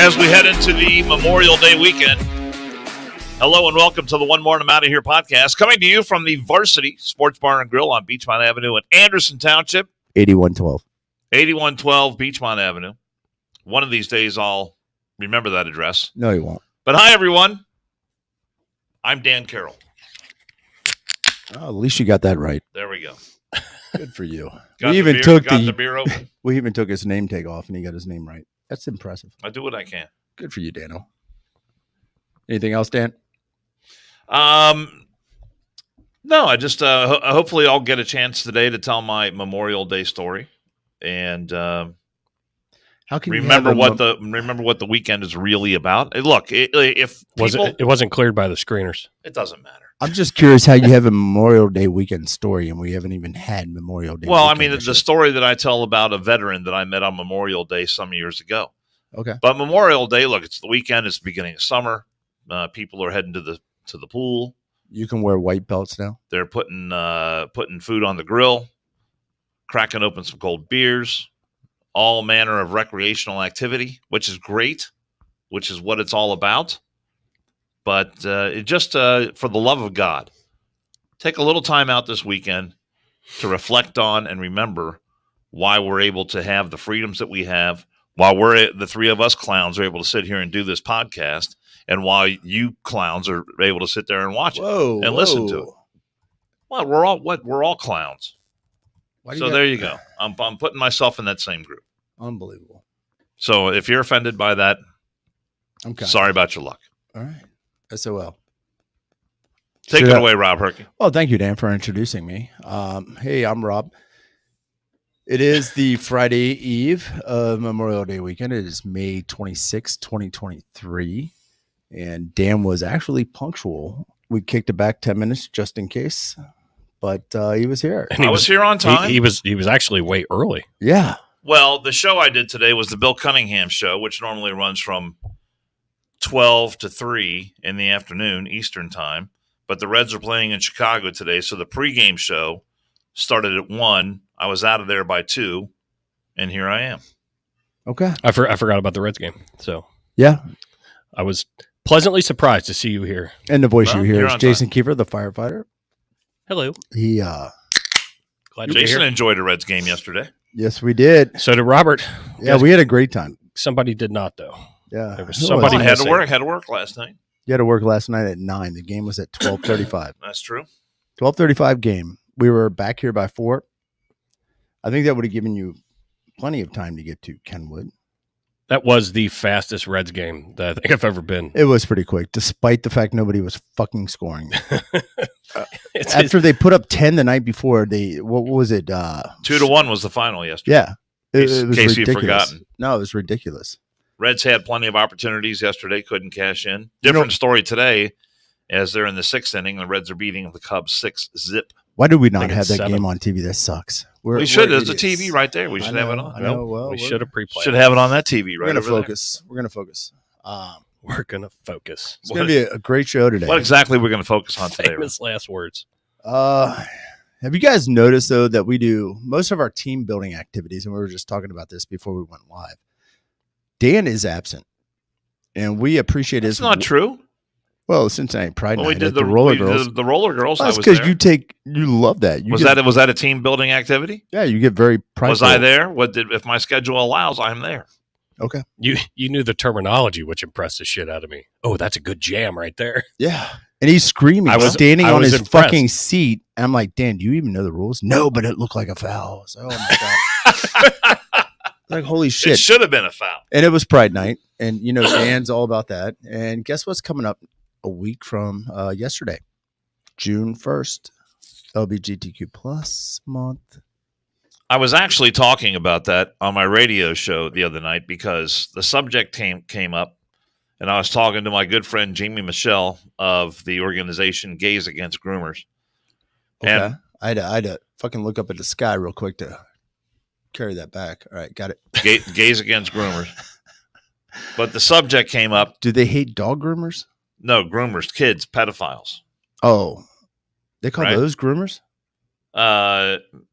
As we head into the Memorial Day weekend, hello and welcome to the One More and I'm Out of Here podcast, coming to you from the Varsity Sports Bar and Grill on Beachmont Avenue in Anderson Township. 8112. 8112 Beachmont Avenue. One of these days I'll remember that address. No, you won't. But hi, everyone. I'm Dan Carroll. Oh, at least you got that right. There we go. Good for you. Got we even beer, took the beer open. We even took his name tag off, and he got his name right. That's impressive. I do what I can. Good for you, Dano. Anything else, Dan? No, I just hopefully I'll get a chance today to tell my Memorial Day story, and how can remember what the weekend is really about. Look, if it wasn't cleared by the screeners, it doesn't matter. I'm just curious how you have a Memorial Day weekend story, and we haven't even had Memorial Day. Well, I mean, it's the story that I tell about a veteran that I met on Memorial Day some years ago. Okay, but Memorial Day, look, it's the weekend. It's the beginning of summer. People are heading to the pool. You can wear white belts now. They're putting food on the grill, cracking open some cold beers, all manner of recreational activity, which is great, which is what it's all about. But it just for the love of God, take a little time out this weekend to reflect on and remember why we're able to have the freedoms that we have, while the three of us clowns are able to sit here and do this podcast, and while you clowns are able to sit there and watch it and listen to it. Well, we're all clowns. So there you go. I'm putting myself in that same group. Unbelievable. So if you're offended by that, sorry about your luck. All right. SOL. Take it away, Rob Herky. Well, thank you, Dan, for introducing me. Hey, I'm Rob. It is the Friday eve of Memorial Day weekend. It is May 26, 2023. And Dan was actually punctual. We kicked it back 10 minutes just in case, but he was here. And I was here on time. He was actually way early. Yeah. Well, the show I did today was the Bill Cunningham show, which normally runs from 12 to 3 in the afternoon Eastern time. But the Reds are playing in Chicago today, so the pregame show started at 1. I was out of there by 2, and here I am. Okay. I forgot about the Reds game. So yeah, I was pleasantly surprised to see you here. And the voice you hear is Jason Kiefer, the firefighter. Hello. Jason enjoyed a Reds game yesterday. Yes, we did. So did Robert. Yeah, we had a great time. Somebody did not, though. Yeah. There was somebody had to work last night. You had to work last night at 9. The game was at 12:35. That's true. 12:35 game. We were back here by 4. I think that would have given you plenty of time to get to Kenwood. That was the fastest Reds game that I think I've ever been. It was pretty quick, despite the fact nobody was fucking scoring. After they put up 10 the night before, what was it? 2-1 was the final yesterday. Yeah. It was in case ridiculous. you've forgotten. No, it was ridiculous. Reds had plenty of opportunities yesterday, couldn't cash in. Different story today, as they're in the 6th inning. The Reds are beating the Cubs 6-0. Why did we not have that game on TV? That sucks. We should. There's a TV right there. We should have it on. I know. Well, we should have pre-played. Should have it on that TV right We're over there. We're going to focus. We're going to focus. It's going to be a great show today. What exactly we're going to focus on today? Famous last words. Have you guys noticed, though, that we do most of our team building activities, and we were just talking about this before we went live. Dan is absent, and we appreciate his. It's not true. Well, Cincinnati Pride Night, we did the Roller Girls. The Roller Girls. Well, that's because you love that. Was that a team building activity? Yeah, you get very prideful. Was I there? If my schedule allows, I'm there. Okay. You knew the terminology, which impressed the shit out of me. Oh, that's a good jam right there. Yeah. And he's screaming. Standing on his fucking seat. And I'm like, Dan, do you even know the rules? No, but it looked like a foul. So, oh my God. Like, holy shit. It should have been a foul. And it was Pride Night. And, Dan's all about that. And guess what's coming up a week from yesterday? June 1st. LGBTQ plus month. I was actually talking about that on my radio show the other night because the subject came up, and I was talking to my good friend Jamie Michelle of the organization Gays Against Groomers. Okay. And I had to fucking look up at the sky real quick to carry that back. All right, got it. Gays Against Groomers. But the subject came up. Do they hate dog groomers? No, groomers, kids, pedophiles. Oh, they call those groomers?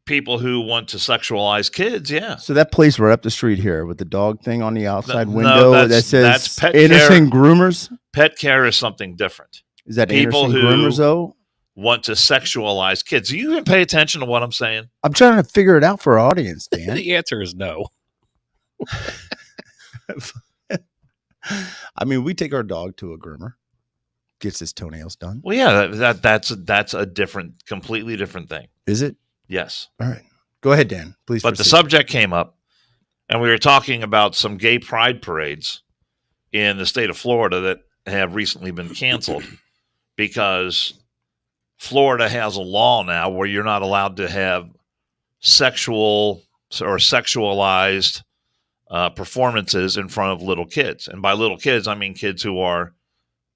people who want to sexualize kids. Yeah. So that place right up the street here with the dog thing on the outside No, window that that's says pet Anderson care. Groomers. Pet care is something different. Is that People Anderson who Groomers though? want to sexualize kids. Do you even pay attention to what I'm saying? I'm trying to figure it out for our audience, Dan. The answer is no. I mean, we take our dog to a groomer, gets his toenails done. Well, yeah, that's a different, completely different thing. Is it? Yes. All right. Go ahead, Dan. Please. But the subject came up, and we were talking about some gay pride parades in the state of Florida that have recently been canceled because Florida has a law now where you're not allowed to have sexual or sexualized performances in front of little kids. And by little kids, I mean kids who are,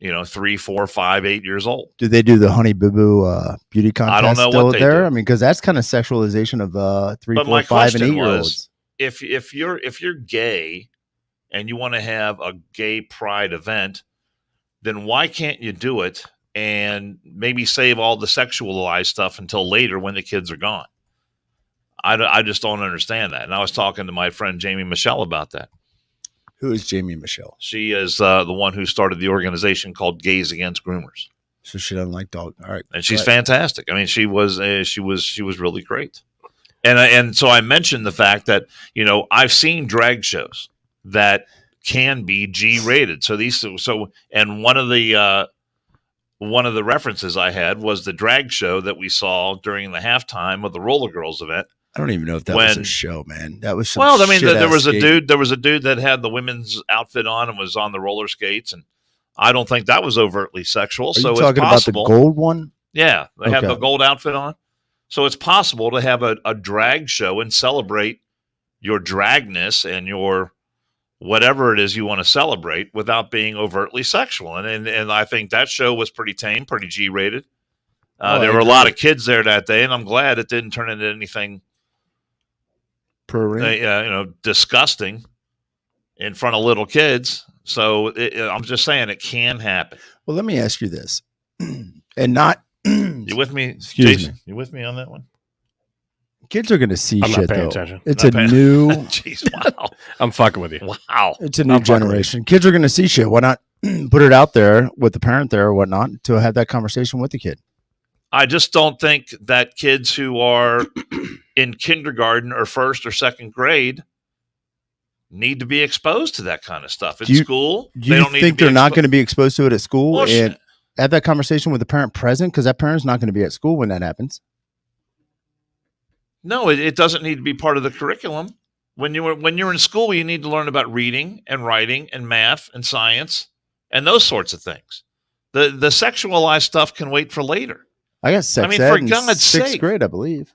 3, 4, 5, 8 years old. Do they do the Honey Boo Boo beauty contest? I don't know still what they there? do. I mean, because that's kind of sexualization of 3, But 4, my 5, and question 8-year-olds. If you're gay and you want to have a gay pride event, then why can't you do it and maybe save all the sexualized stuff until later when the kids are gone? I just don't understand that. And I was talking to my friend Jamie Michelle about that. Who is Jamie Michelle? She is the one who started the organization called Gays Against Groomers. So she doesn't like dog. All right, and she's fantastic. I mean, she was really great. And so I mentioned the fact that I've seen drag shows that can be G-rated. And one of the references I had was the drag show that we saw during the halftime of the Roller Girls event. I don't even know if that was a show, man. That was there was a dude. There was a dude that had the women's outfit on and was on the roller skates, and I don't think that was overtly sexual. Are so you talking it's possible. About the gold one? Yeah, they have the gold outfit on, so it's possible to have a drag show and celebrate your dragness and your whatever it is you want to celebrate without being overtly sexual. And I think that show was pretty tame, pretty G-rated. There were a lot of kids there that day, and I'm glad it didn't turn into anything disgusting in front of little kids. So I'm just saying it can happen. Well, let me ask you this, and not you with me, Excuse Jason? me. You with me on that one? Kids are going to see I'm shit not paying though. attention. It's a new. Jeez, wow! I'm fucking with you. Wow! It's a new generation. Kids are going to see shit. Why not put it out there with the parent there or whatnot to have that conversation with the kid? I just don't think that kids who are in kindergarten or first or second grade need to be exposed to that kind of stuff in school. Do you think they're not going to be exposed to it at school and have that conversation with the parent present? Because that parent's not going to be at school when that happens. No, it doesn't need to be part of the curriculum. When you're in school, you need to learn about reading and writing and math and science and those sorts of things. The sexualized stuff can wait for later. I got sex ed in sixth grade, I believe.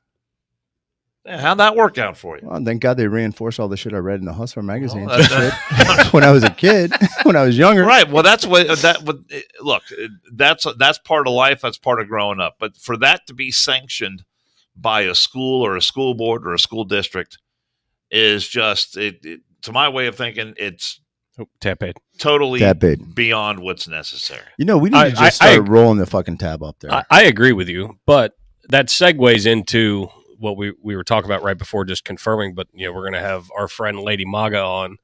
Yeah, how'd that work out for you? Well, thank God they reinforced all the shit I read in the Hustler magazine when I was a kid, when I was younger. Right. Well, that's look, that's part of life. That's part of growing up. But for that to be sanctioned by a school or a school board or a school district is just, to my way of thinking, it's totally beyond what's necessary. We need to just start rolling the fucking tab up there. I agree with you, but that segues into what we were talking about right before, just confirming. But we're going to have our friend Lady Maga on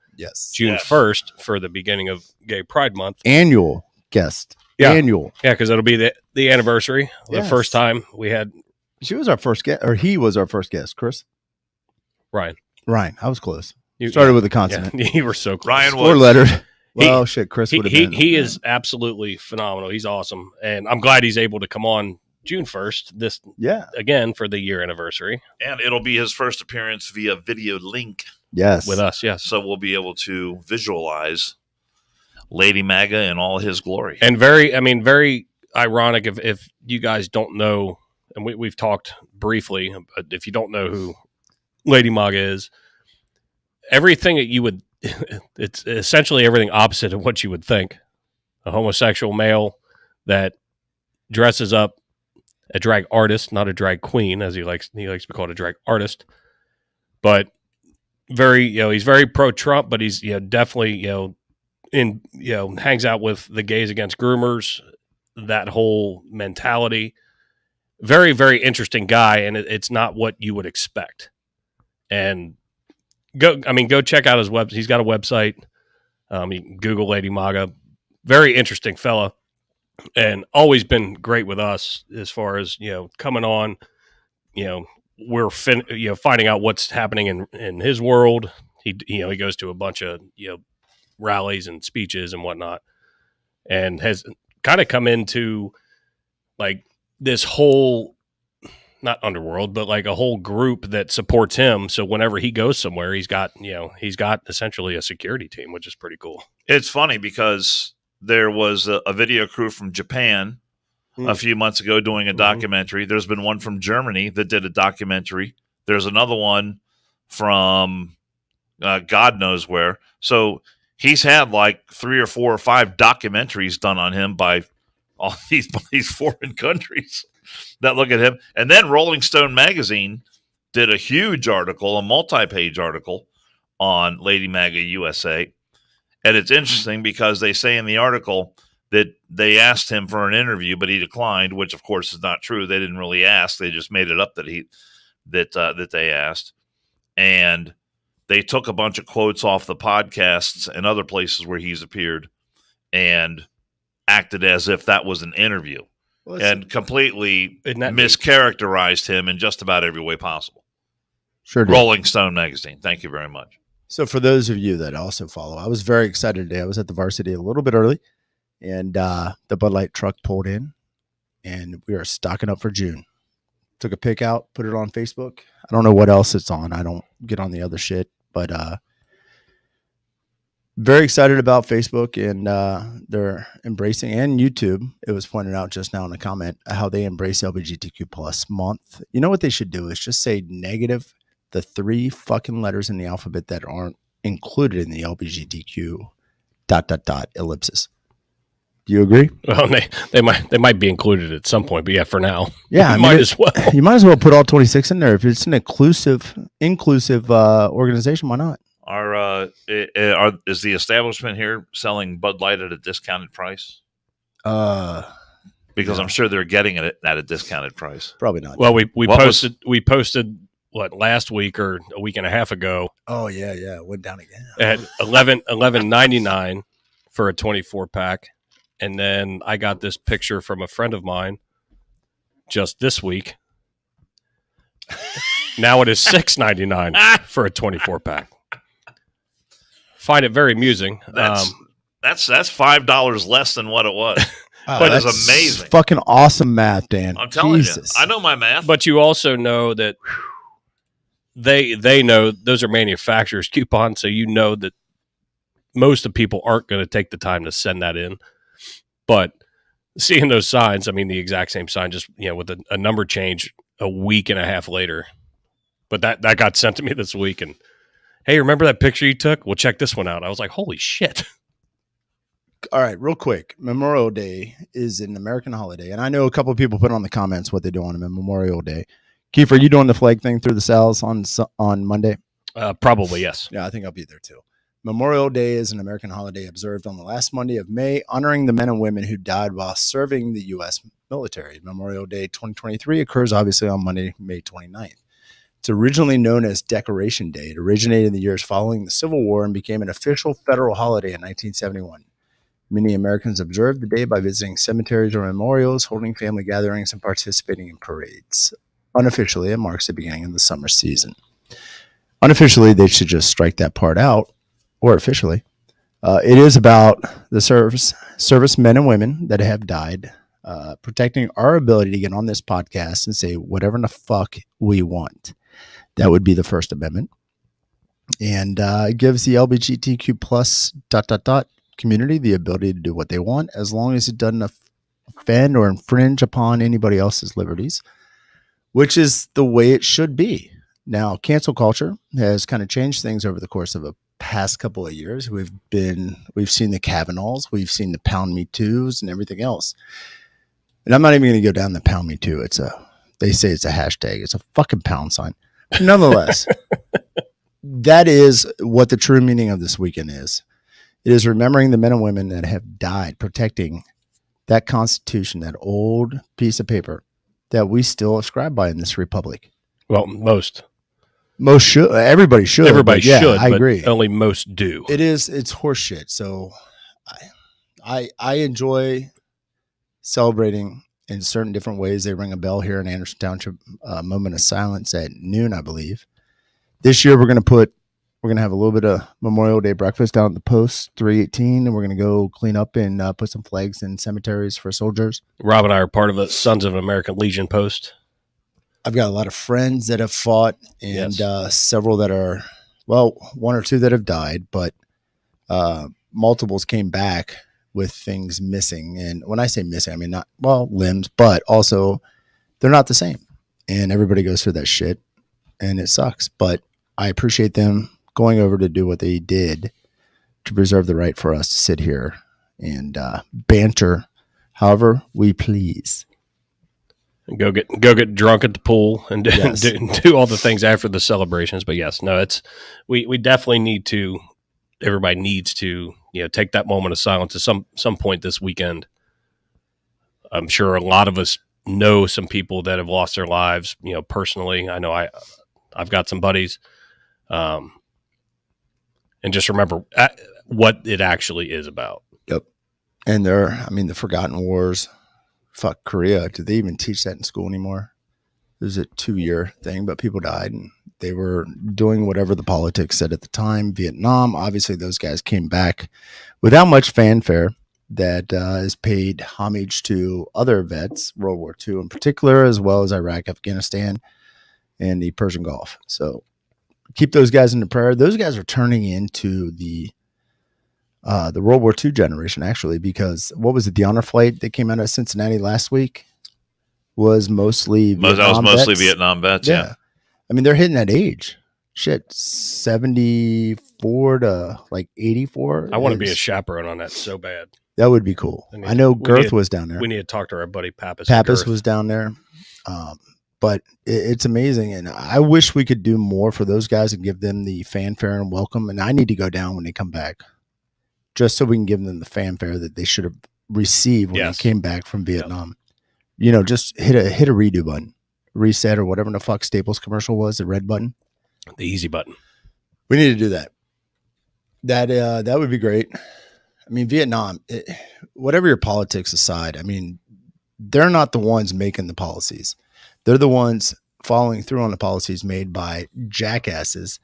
June 1st for the beginning of Gay Pride Month. Annual guest. Yeah. Annual. Yeah, because it'll be the anniversary. The first time we had. She was our first guest, or he was our first guest, Chris. Ryan. I was close. You started with a consonant. Yeah, you were so close. Ryan was. 4-lettered. Well, Chris would have been. He is absolutely phenomenal. He's awesome. And I'm glad he's able to come on June 1st, again, for the year anniversary. And it'll be his first appearance via video link. Yes. With us, yes. So we'll be able to visualize Lady Maga in all his glory. And very ironic if you guys don't know, and we've talked briefly, but if you don't know who Lady Maga is, everything that you would, it's essentially everything opposite of what you would think. A homosexual male that dresses up, a drag artist, not a drag queen, as he likes to be called, a drag artist. But he's very pro-Trump, but he's definitely hangs out with the Gays Against Groomers, that whole mentality. very, very interesting guy, and it's not what you would expect. And go check out his website. He's got a website. You can Google Lady Maga. Very interesting fella, and always been great with us as far as coming on. We're finding out what's happening in his world. He goes to a bunch of rallies and speeches and whatnot, and has kind of come into like this whole, not underworld, but like a whole group that supports him. So whenever he goes somewhere, he's got essentially a security team, which is pretty cool. It's funny because there was a video crew from Japan a few months ago doing a documentary. There's been one from Germany that did a documentary. There's another one from God knows where. So he's had like 3 or 4 or 5 documentaries done on him by all these foreign countries that look at him. And then Rolling Stone magazine did a huge article, a multi-page article on Lady Maga USA. And it's interesting because they say in the article that they asked him for an interview, but he declined, which of course is not true. They didn't really ask. They just made it up that they asked. And they took a bunch of quotes off the podcasts and other places where he's appeared and acted as if that was an interview. And completely mischaracterized him in just about every way possible. Sure did. Rolling Stone magazine. Thank you very much. So for those of you that also follow, I was very excited today. I was at the Varsity a little bit early, and the Bud Light truck pulled in, and we are stocking up for June. Took a pic out, put it on Facebook. I don't know what else it's on. I don't get on the other shit, but very excited about Facebook and they're embracing, and YouTube. It was pointed out just now in a comment how they embrace LGBTQ plus month. You know what they should do is just say negative the 3 fucking letters in the alphabet that aren't included in the LGBTQ ... ellipsis. Do you agree? Well, they might be included at some point, but yeah, for now, yeah, might as well. You might as well put all 26 in there if it's an inclusive organization. Why not? Is the establishment here selling Bud Light at a discounted price? Because I'm sure they're getting it at a discounted price. Probably not. Well, we posted what, last week or a week and a half ago. Oh yeah, it went down again. At $11.99 for a 24 pack, and then I got this picture from a friend of mine just this week. Now it is $6.99 for a 24 pack. Find it very amusing. That's $5 less than what it was. Wow, but it's amazing. Fucking awesome math, Dan. I'm telling you, I know my math. But you also know that they know those are manufacturer's coupons, so you know that most of the people aren't going to take the time to send that in. But seeing those signs, I mean, the exact same sign, just with a number change a week and a half later. But that got sent to me this week, and hey, remember that picture you took? Well, check this one out. I was like, holy shit. All right, real quick. Memorial Day is an American holiday, and I know a couple of people put on the comments what they do on Memorial Day. Keith, are you doing the flag thing through the cells on Monday? Probably, yes. Yeah, I think I'll be there too. Memorial Day is an American holiday observed on the last Monday of May, honoring the men and women who died while serving the U.S. military. Memorial Day 2023 occurs obviously on Monday, May 29th. It's originally known as Decoration Day. It originated in the years following the Civil War and became an official federal holiday in 1971. Many Americans observed the day by visiting cemeteries or memorials, holding family gatherings, and participating in parades. Unofficially, it marks the beginning of the summer season. Unofficially, they should just strike that part out, or officially. It is about the service men and women that have died, protecting our ability to get on this podcast and say whatever the fuck we want. That would be the First Amendment. And it gives the LGBTQ plus ... community the ability to do what they want as long as it doesn't offend or infringe upon anybody else's liberties, which is the way it should be. Now, cancel culture has kind of changed things over the course of a past couple of years. We've seen the Kavanaughs, we've seen the Pound Me Too's and everything else. And I'm not even going to go down the Pound Me Too. They say it's a hashtag. It's a fucking pound sign. But nonetheless, that is what the true meaning of this weekend is. It is remembering the men and women that have died protecting that Constitution, that old piece of paper that we still ascribe by in this republic. Well, most should. Everybody should. Everybody should. I agree. Only most do. It's horseshit. So I enjoy celebrating in certain different ways. They ring a bell here in Anderson Township, moment of silence at noon, I believe. This year we're going to have a little bit of Memorial Day breakfast down at the post 318, and we're going to go clean up and put some flags in cemeteries for soldiers. Rob and I are part of the Sons of American Legion post. I've got a lot of friends that have fought, and several that are, well, one or two that have died, but multiples came back with things missing. And when I say missing, I mean not, well, limbs, but also they're not the same. And everybody goes through that shit, and it sucks. But I appreciate them going over to do what they did to preserve the right for us to sit here and banter however we please. And go get drunk at the pool and do all the things after the celebrations. But yes, no, we definitely need to. Everybody needs to take that moment of silence at some point this weekend. I'm sure a lot of us know some people that have lost their lives. Personally, I know I've got some buddies, and just remember what it actually is about. Yep, and the Forgotten Wars. Fuck Korea. Do they even teach that in school anymore? It was a 2-year thing, but people died and they were doing whatever the politics said at the time. Vietnam, obviously those guys came back without much fanfare that has paid homage to other vets, World War II in particular, as well as Iraq, Afghanistan, and the Persian Gulf. So keep those guys in prayer. Those guys are turning into the World War II generation, actually, because what was it? The honor flight that came out of Cincinnati last week was mostly Vietnam vets. Yeah. I mean, they're hitting that age. Shit, 74 to like 84. I want to be a chaperone on that so bad. That would be cool. I know Girth was down there. We need to talk to our buddy Pappas. Pappas was down there. But it's amazing. And I wish we could do more for those guys and give them the fanfare and welcome. And I need to go down when they come back, just so we can give them the fanfare that they should have received when they came back from Vietnam. Just hit a redo button, reset, or whatever the fuck Staples commercial was, the red button. The easy button. We need to do that. That would be great. I mean, Vietnam, whatever your politics aside, I mean, they're not the ones making the policies. They're the ones following through on the policies made by jackasses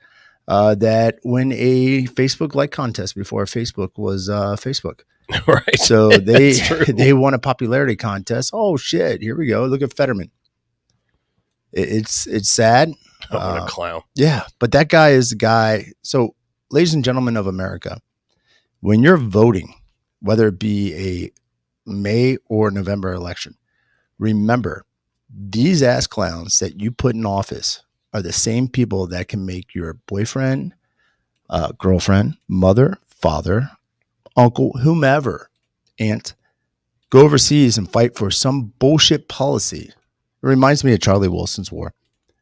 that win a Facebook like contest before Facebook was Facebook. Right. So they won a popularity contest. Oh shit! Here we go. Look at Fetterman. It's sad. What a clown. Yeah, but that guy is the guy. So, ladies and gentlemen of America, when you're voting, whether it be a May or November election, remember these ass clowns that you put in office are the same people that can make your boyfriend, girlfriend, mother, father, uncle, whomever, aunt, go overseas and fight for some bullshit policy. It reminds me of Charlie Wilson's war.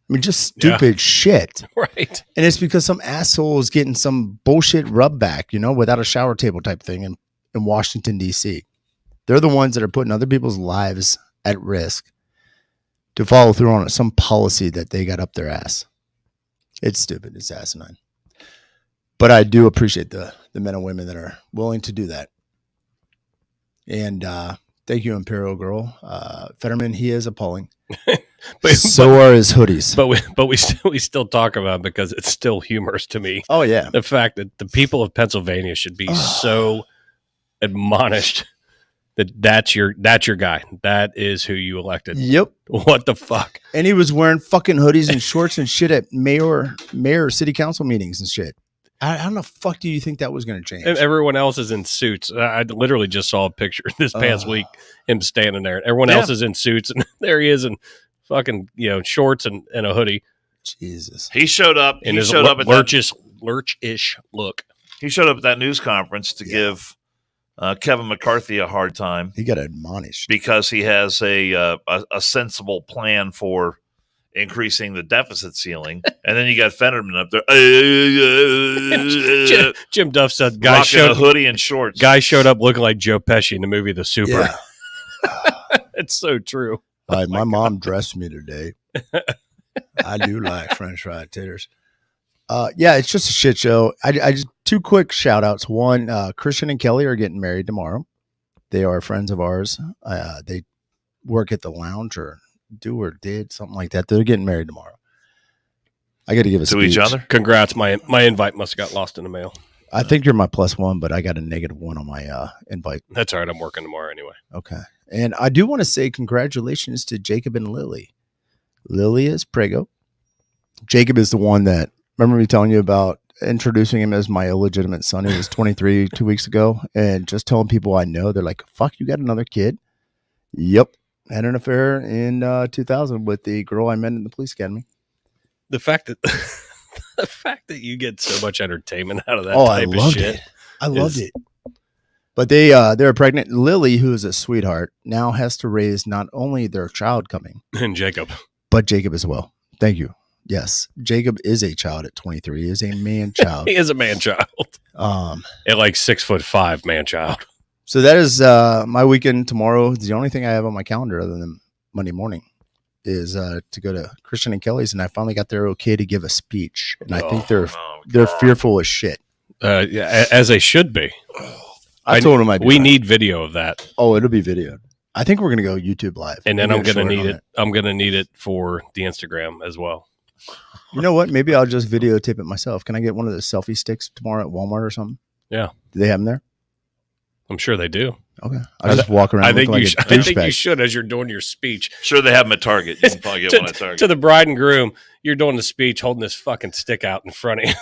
I mean, just stupid shit. Right. And it's because some asshole is getting some bullshit rub back, without a shower table type thing in Washington, D.C. They're the ones that are putting other people's lives at risk to follow through on some policy that they got up their ass. It's stupid. It's asinine. But I do appreciate the men and women that are willing to do that. And thank you, Imperial Girl. Fetterman, he is appalling. So are his hoodies. But we still talk about it because it's still humorous to me. Oh, yeah. The fact that the people of Pennsylvania should be so admonished that's your guy. That is who you elected. Yep. What the fuck? And he was wearing fucking hoodies and shorts and shit at mayor, city council meetings and shit. How the fuck do you think that was going to change? And everyone else is in suits. I literally just saw a picture this past week, him standing there. Everyone else is in suits, and there he is in fucking shorts and a hoodie. Jesus. He showed up. In his lurchish look. He showed up at that news conference to give Kevin McCarthy a hard time. He got admonished because he has a sensible plan for increasing the deficit ceiling, and then you got Fetterman up there. Jim Duff said, "Guy showed a hoodie and shorts." Guy showed up looking like Joe Pesci in the movie The Super. Yeah. It's so true. My mom dressed me today. I do like French fried taters. Yeah, it's just a shit show. I just 2 quick shout outs. One, Christian and Kelly are getting married tomorrow. They are friends of ours. They work at the lounge or did something like that. They're getting married tomorrow. I got to give a speech. each other. Congrats. My invite must have got lost in the mail. I think you're my +1, but I got a -1 on my invite. That's all right. I'm working tomorrow anyway. Okay. And I do want to say congratulations to Jacob and Lily. Lily is prego. Jacob is the one that, remember me telling you about introducing him as my illegitimate son. He was 23 2 weeks ago. And just telling people I know, they're like, fuck, you got another kid? Yep. Had an affair in 2000 with the girl I met in the police academy. The fact that you get so much entertainment out of that Oh, type I of loved shit. it. I loved it. But they're pregnant. Lily, who is a sweetheart, now has to raise not only their child coming, And Jacob. but Jacob as well. Thank you. Yes, Jacob is a child at 23. He is a man child. He is a man child. At like 6'5" man child. So that is my weekend tomorrow. The only thing I have on my calendar other than Monday morning is to go to Christian and Kelly's, and I finally got their okay to give a speech, and I think they're fearful as shit. Yeah, as they should be. I told them we need video of that. Oh, it'll be videoed. I think we're gonna go YouTube live, and then I'm gonna need it. I'm gonna need it for the Instagram as well. You know what? Maybe I'll just videotape it myself. Can I get one of the selfie sticks tomorrow at Walmart or something? Yeah. Do they have them there? I'm sure they do. Okay. I just walk around. I think you should as you're doing your speech. Sure, they have them at Target. You can probably get one at Target. To the bride and groom, you're doing the speech holding this fucking stick out in front of you.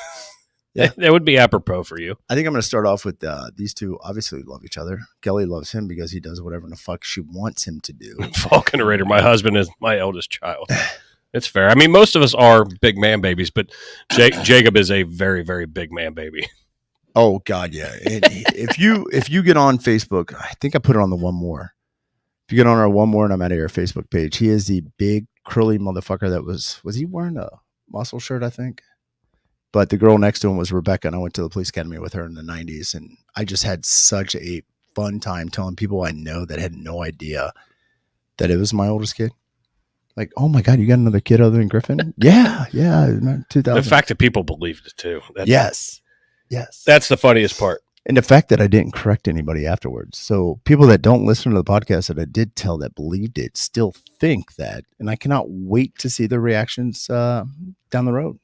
Yeah. That would be apropos for you. I think I'm going to start off with these two obviously love each other. Kelly loves him because he does whatever the fuck she wants him to do. Falcon Raider, my husband is my eldest child. It's fair. I mean, most of us are big man babies, but Jacob is a very, very big man baby. Oh God, yeah. And if you get on Facebook, I think I put it on the One More. If you get on our One More and I'm out of your Facebook page, he is the big curly motherfucker that was he wearing a muscle shirt, I think? But the girl next to him was Rebecca, and I went to the police academy with her in the 90s, and I just had such a fun time telling people I know that had no idea that it was my oldest kid. Like, oh my God, you got another kid other than Griffin? Yeah, 2000. The fact that people believed it too. Yes. That's the funniest part. And the fact that I didn't correct anybody afterwards. So people that don't listen to the podcast that I did tell that believed it still think that. And I cannot wait to see their reactions down the road.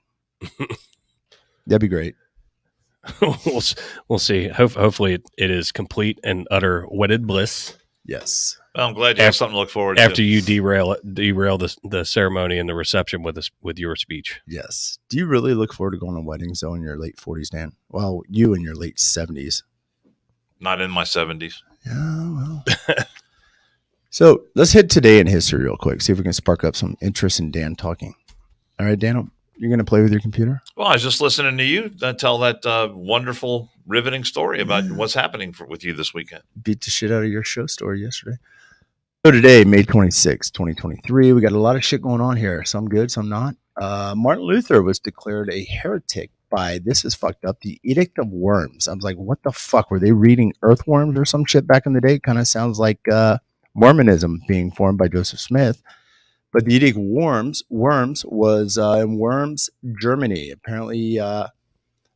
That'd be great. We'll see. Hopefully it is complete and utter wedded bliss. Yes. Well, I'm glad you have something to look forward to. After you derail the ceremony and the reception with your speech. Yes. Do you really look forward to going to weddings though in your late 40s, Dan? Well, you in your late 70s. Not in my 70s. Yeah, well. So let's hit today in history real quick. See if we can spark up some interest in Dan talking. All right, Dan, you're going to play with your computer? Well, I was just listening to you tell that wonderful, riveting story about what's happening with you this weekend. Beat the shit out of your show story yesterday. So today, May 26, 2023, we got a lot of shit going on here. Some good, some not. Martin Luther was declared a heretic by, this is fucked up, the Edict of Worms. I was like, what the fuck? Were they reading earthworms or some shit back in the day? Kind of sounds like Mormonism being formed by Joseph Smith. But the Edict of Worms was in Worms, Germany. Apparently,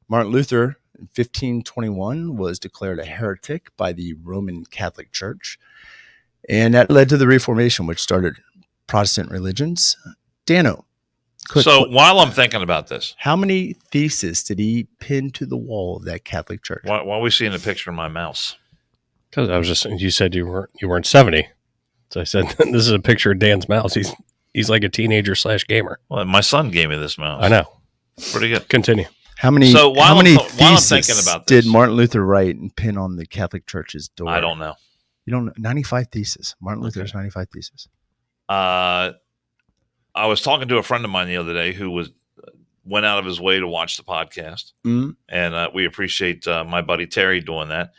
Martin Luther in 1521 was declared a heretic by the Roman Catholic Church. And that led to the Reformation, which started Protestant religions. Dano. While I'm thinking about this, how many theses did he pin to the wall of that Catholic Church? Why are we seeing a picture of my mouse? Because I was just, you said you weren't 70. So I said, this is a picture of Dan's mouse. He's like a teenager / gamer. Well, my son gave me this mouse. I know. Pretty good. Continue. How many theses thinking about this, did Martin Luther write and pin on the Catholic Church's door? I don't know. You don't know? 95 theses. Martin Luther's 95 theses. I was talking to a friend of mine the other day who went out of his way to watch the podcast. Mm-hmm. And we appreciate my buddy Terry doing that.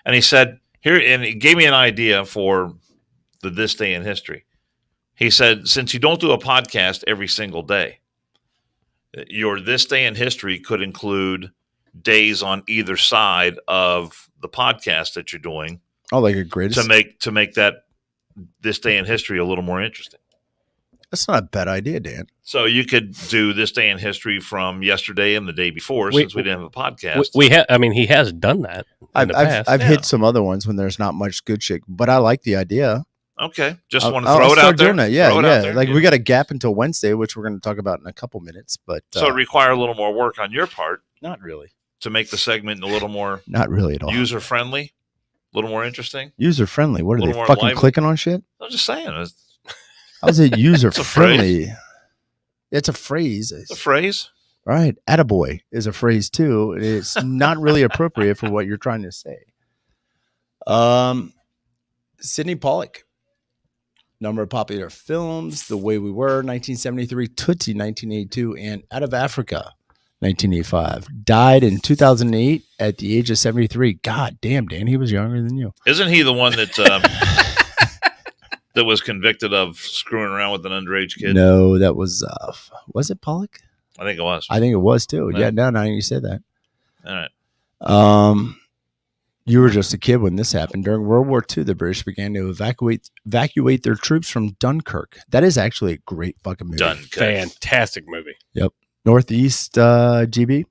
And he said, and he gave me an idea for this day in history. He said, since you don't do a podcast every single day, your this day in history could include days on either side of the podcast that you're doing. Oh, like a greatest to make that this day in history a little more interesting. That's not a bad idea, Dan. So you could do this day in history from yesterday and the day before, since we didn't have a podcast. I mean, he has done that in the past. I've hit some other ones when there's not much good shit, but I like the idea. Okay, just want to throw it out there. Doing that. Yeah. Like we got a gap until Wednesday, which we're going to talk about in a couple minutes. But so it require a little more work on your part. Not really. To make the segment a little more, not really at all, user friendly, a little more interesting. User friendly. What are they fucking lively? Clicking on shit? I'm just saying. How's it user friendly? It's a phrase. It's a phrase. Right. Attaboy is a phrase too. It's not really appropriate for what you're trying to say. Sidney Pollack. Number of popular films: The Way We Were, 1973, Tootsie, 1982, and Out of Africa, 1985. Died in 2008 at the age of 73. God damn, Dan, he was younger than you. Isn't he the one that that was convicted of screwing around with an underage kid? No, that was it Pollack? I think it was. I think it was too. Yeah, now you said that. All right. You were just a kid when this happened. During World War II, the British began to evacuate their troops from Dunkirk. That is actually a great fucking movie. Dunkirk. Fantastic movie. Yep. Northeast GB,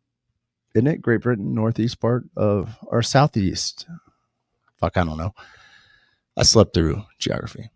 isn't it? Great Britain, northeast part of, or southeast. Fuck, I don't know. I slept through geography.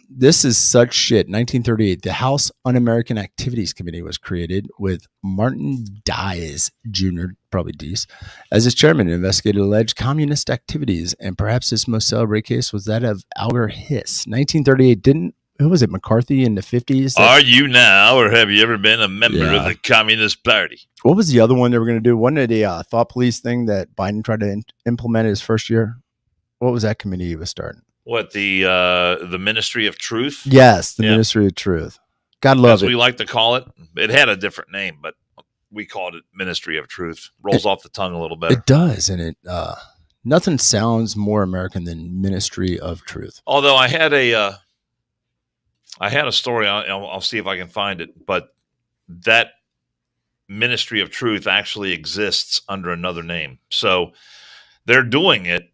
This is such shit. 1938, the House Un-American Activities Committee was created with Martin Dies Jr., probably Dees, as its chairman. Investigated alleged communist activities, and perhaps its most celebrated case was that of Alger Hiss. 1938 who was it, McCarthy in the 50s? Are you now, or have you ever been a member of the Communist Party? What was the other one they were going to do? Wasn't it a thought police thing that Biden tried to implement his first year? What was that committee he was starting? What, the Ministry of Truth? Yes, the Ministry of Truth. God love it. As we like to call it. It had a different name, but we called it Ministry of Truth. Rolls off the tongue a little better. It does, and it nothing sounds more American than Ministry of Truth. Although I had a story. I'll see if I can find it, but that Ministry of Truth actually exists under another name. So they're doing it.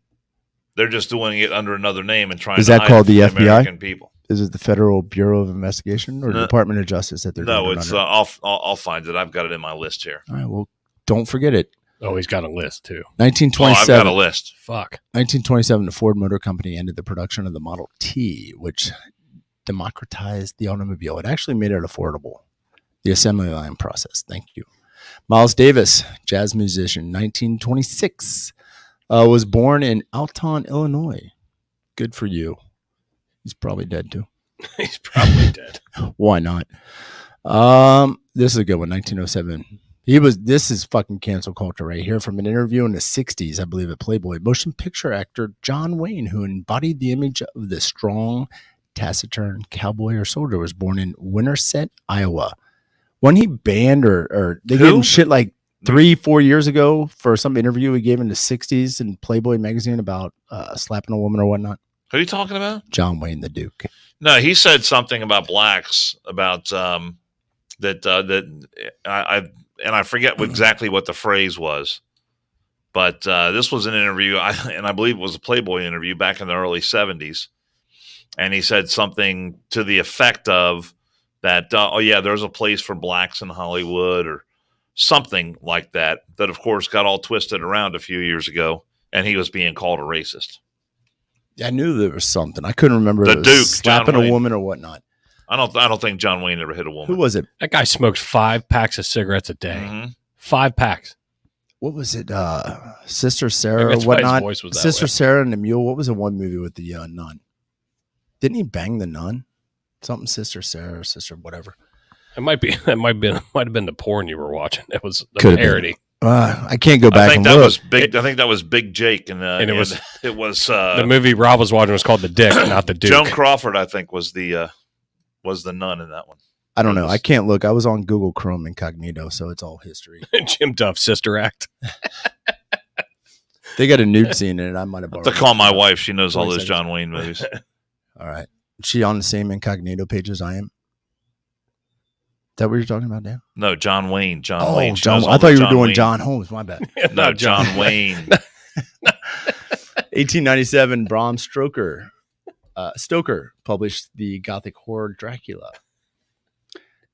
They're just doing it under another name and trying. Is that called the FBI? American people. Is it the Federal Bureau of Investigation or the Department of Justice that they're? No, it's. I'll find it. I've got it in my list here. All right. Well, don't forget it. Oh, he's got a list too. 1927. I've got a list. Fuck. 1927, the Ford Motor Company ended the production of the Model T, which democratized the automobile. It actually made it affordable. The assembly line process. Thank you. Miles Davis, jazz musician, 1926. Was born in Alton, Illinois. Good for you. He's probably dead too. He's probably dead. Why not? This is a good one. 1907. This is fucking cancel culture right here. From an interview in the 60s, I believe, at Playboy. Motion picture actor John Wayne, who embodied the image of the strong, taciturn cowboy or soldier, was born in Winterset, Iowa. When he banned or they gave him shit like 3-4 years ago for some interview he gave in the 60s in Playboy magazine about slapping a woman or whatnot. Who are you talking about? John Wayne, the Duke. No, he said something about blacks, about I forget exactly what the phrase was, but this was an interview, and I believe it was a Playboy interview back in the early 70s, and he said something to the effect of that, there's a place for blacks in Hollywood, or something like that, of course got all twisted around a few years ago, and he was being called a racist. I knew there was something. I couldn't remember. The Duke, slapping a woman or whatnot. I don't think John Wayne ever hit a woman. Who was it? That guy smokes 5 packs of cigarettes a day. Mm-hmm. 5 packs. What was it? Sister Sarah or whatnot? Sister way. Sarah and the Mule. What was the one movie with the nun? Didn't he bang the nun? Something Sister Sarah or Sister whatever. It might have been the porn you were watching. It was the parody. I can't go back. I think that was Big Jake, and it was the movie Rob was watching was called The Dick, not the Duke. Joan Crawford, I think, was the nun in that one. I don't know. I can't look. I was on Google Chrome incognito, so it's all history. Jim Duff, Sister Act. They got a nude scene in it. I might have borrowed. To call my wife, she knows all those John Wayne movies. All right, is she on the same incognito page as I am? Is that what you're talking about, Dan? No, John Wayne. John Wayne. I thought you were doing Wayne. John Holmes. My bad. No, John Wayne. 1897, Bram Stoker Stoker published the Gothic horror Dracula.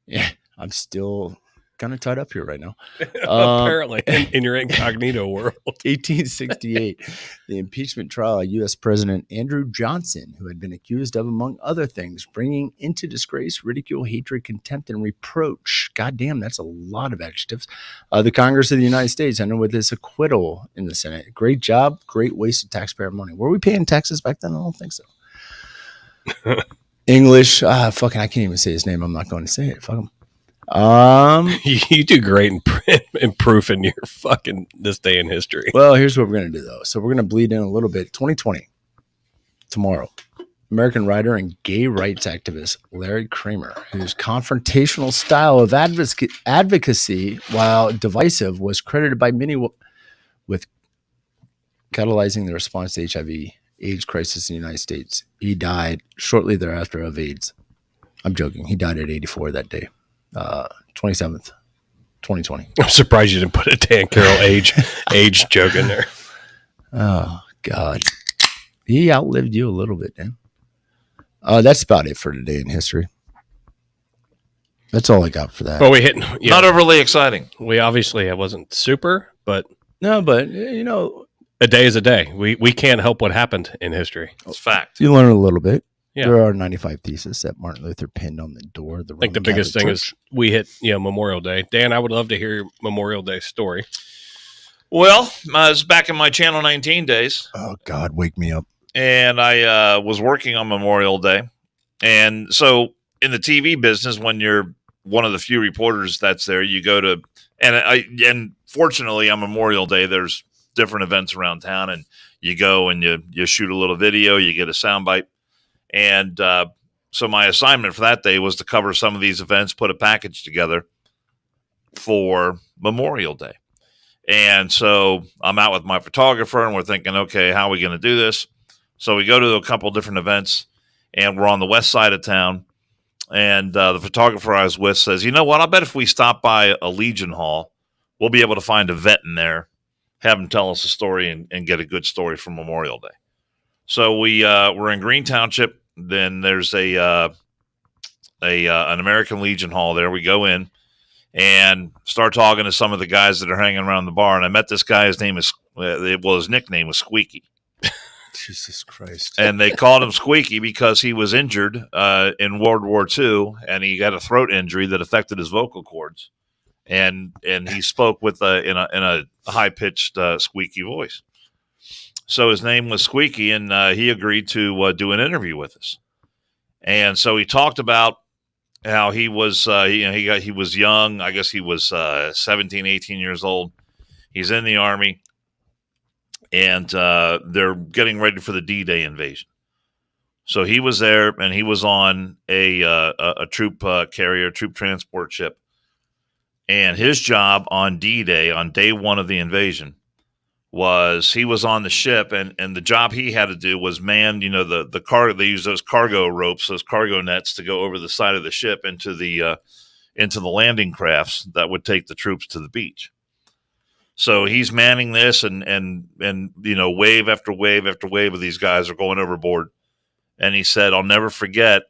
Yeah, I'm still kind of tied up here right now. Apparently, in your incognito world. 1868, the impeachment trial of U.S. President Andrew Johnson, who had been accused of, among other things, bringing into disgrace, ridicule, hatred, contempt, and reproach. God damn, that's a lot of adjectives. The Congress of the United States ended with his acquittal in the Senate. Great job, great waste of taxpayer money. Were we paying taxes back then? I don't think so. English, fucking, I can't even say his name. I'm not going to say it. Fuck him. You do great in proofing your fucking this day in history. Well, here's what we're going to do, though. So we're going to bleed in a little bit. 2020, tomorrow, American writer and gay rights activist Larry Kramer, whose confrontational style of advocacy, while divisive, was credited by many with catalyzing the response to HIV/AIDS crisis in the United States. He died shortly thereafter of AIDS. I'm joking. He died at 84 that day. 27th, 2020. I'm surprised you didn't put a Dan Carroll age joke in there. Oh, God. He outlived you a little bit, man. That's about it for today in history. That's all I got for that. Well, we hit not overly exciting. We obviously it wasn't super, but no, but you know, a day is a day. We can't help what happened in history. It's fact. You learn a little bit. Yeah. There are 95 theses that Martin Luther pinned on the door of the I think the biggest thing is we hit Memorial Day. Dan, I would love to hear your Memorial Day story. Well, I was back in my Channel 19 days. Oh, God, wake me up. And I was working on Memorial Day. And so in the TV business, when you're one of the few reporters that's there, you go to and fortunately on Memorial Day, there's different events around town, and you go and you shoot a little video, you get a soundbite. And so my assignment for that day was to cover some of these events, put a package together for Memorial Day. And so I'm out with my photographer, and we're thinking, okay, how are we going to do this? So we go to a couple different events, and we're on the west side of town. And the photographer I was with says, you know what? I bet if we stop by a Legion Hall, we'll be able to find a vet in there, have him tell us a story, and get a good story for Memorial Day. So we're in Green Township. Then there's an American Legion Hall there. We go in and start talking to some of the guys that are hanging around the bar. And I met this guy. His nickname was Squeaky. Jesus Christ. And they called him Squeaky because he was injured in World War II, and he got a throat injury that affected his vocal cords. And he spoke with in a high-pitched squeaky voice. So his name was Squeaky, and he agreed to do an interview with us. And so he talked about how he was he was young. I guess he was 17, 18 years old. He's in the Army, and they're getting ready for the D-Day invasion. So he was there, and he was on a troop carrier, troop transport ship. And his job on D-Day, on day one of the invasion, was he was on the ship, and the job he had to do was man, the cargo. They use those cargo ropes, those cargo nets, to go over the side of the ship into the landing crafts that would take the troops to the beach. So he's manning this, and wave after wave after wave of these guys are going overboard. And he said, "I'll never forget."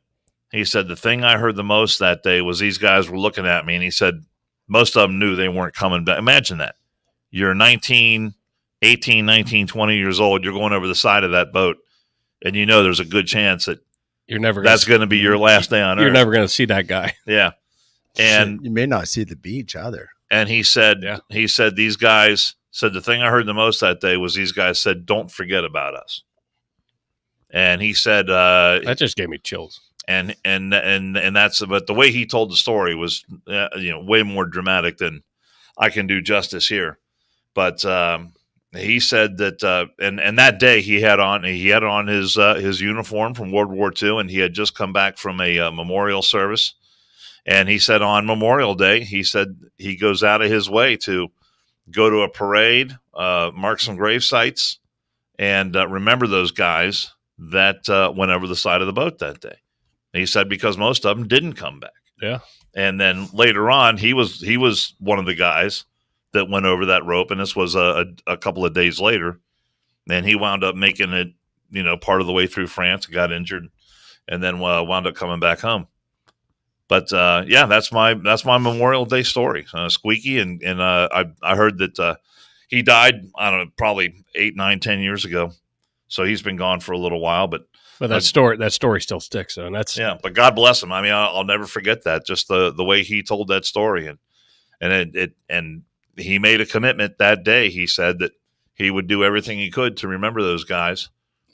He said, "The thing I heard the most that day was these guys were looking at me," and he said most of them knew they weren't coming back. Imagine that. You're 18, 19, 20 years old, you're going over the side of that boat, and there's a good chance that that's going to be your last day on Earth. You're never going to see that guy. Yeah. And you may not see the beach either. And he said, these guys said, the thing I heard the most that day was these guys said, "Don't forget about us." And he said, that just gave me chills. And that's, but the way he told the story was, way more dramatic than I can do justice here. But, he said that, and that day he had on his uniform from World War II, and he had just come back from a memorial service. And he said on Memorial Day, he said he goes out of his way to go to a parade, mark some grave sites, and remember those guys that went over the side of the boat that day. And he said because most of them didn't come back. Yeah. And then later on, he was one of the guys that went over that rope, and this was a couple of days later, and he wound up making it, part of the way through France, got injured, and then wound up coming back home. But yeah, that's my Memorial Day story, Squeaky, and I heard that he died, I don't know, probably 8, 9, 10 years ago. So he's been gone for a little while, but that story still sticks. So, and that's But God bless him. I mean, I'll never forget that. Just the way he told that story, and he made a commitment that day. He said that he would do everything he could to remember those guys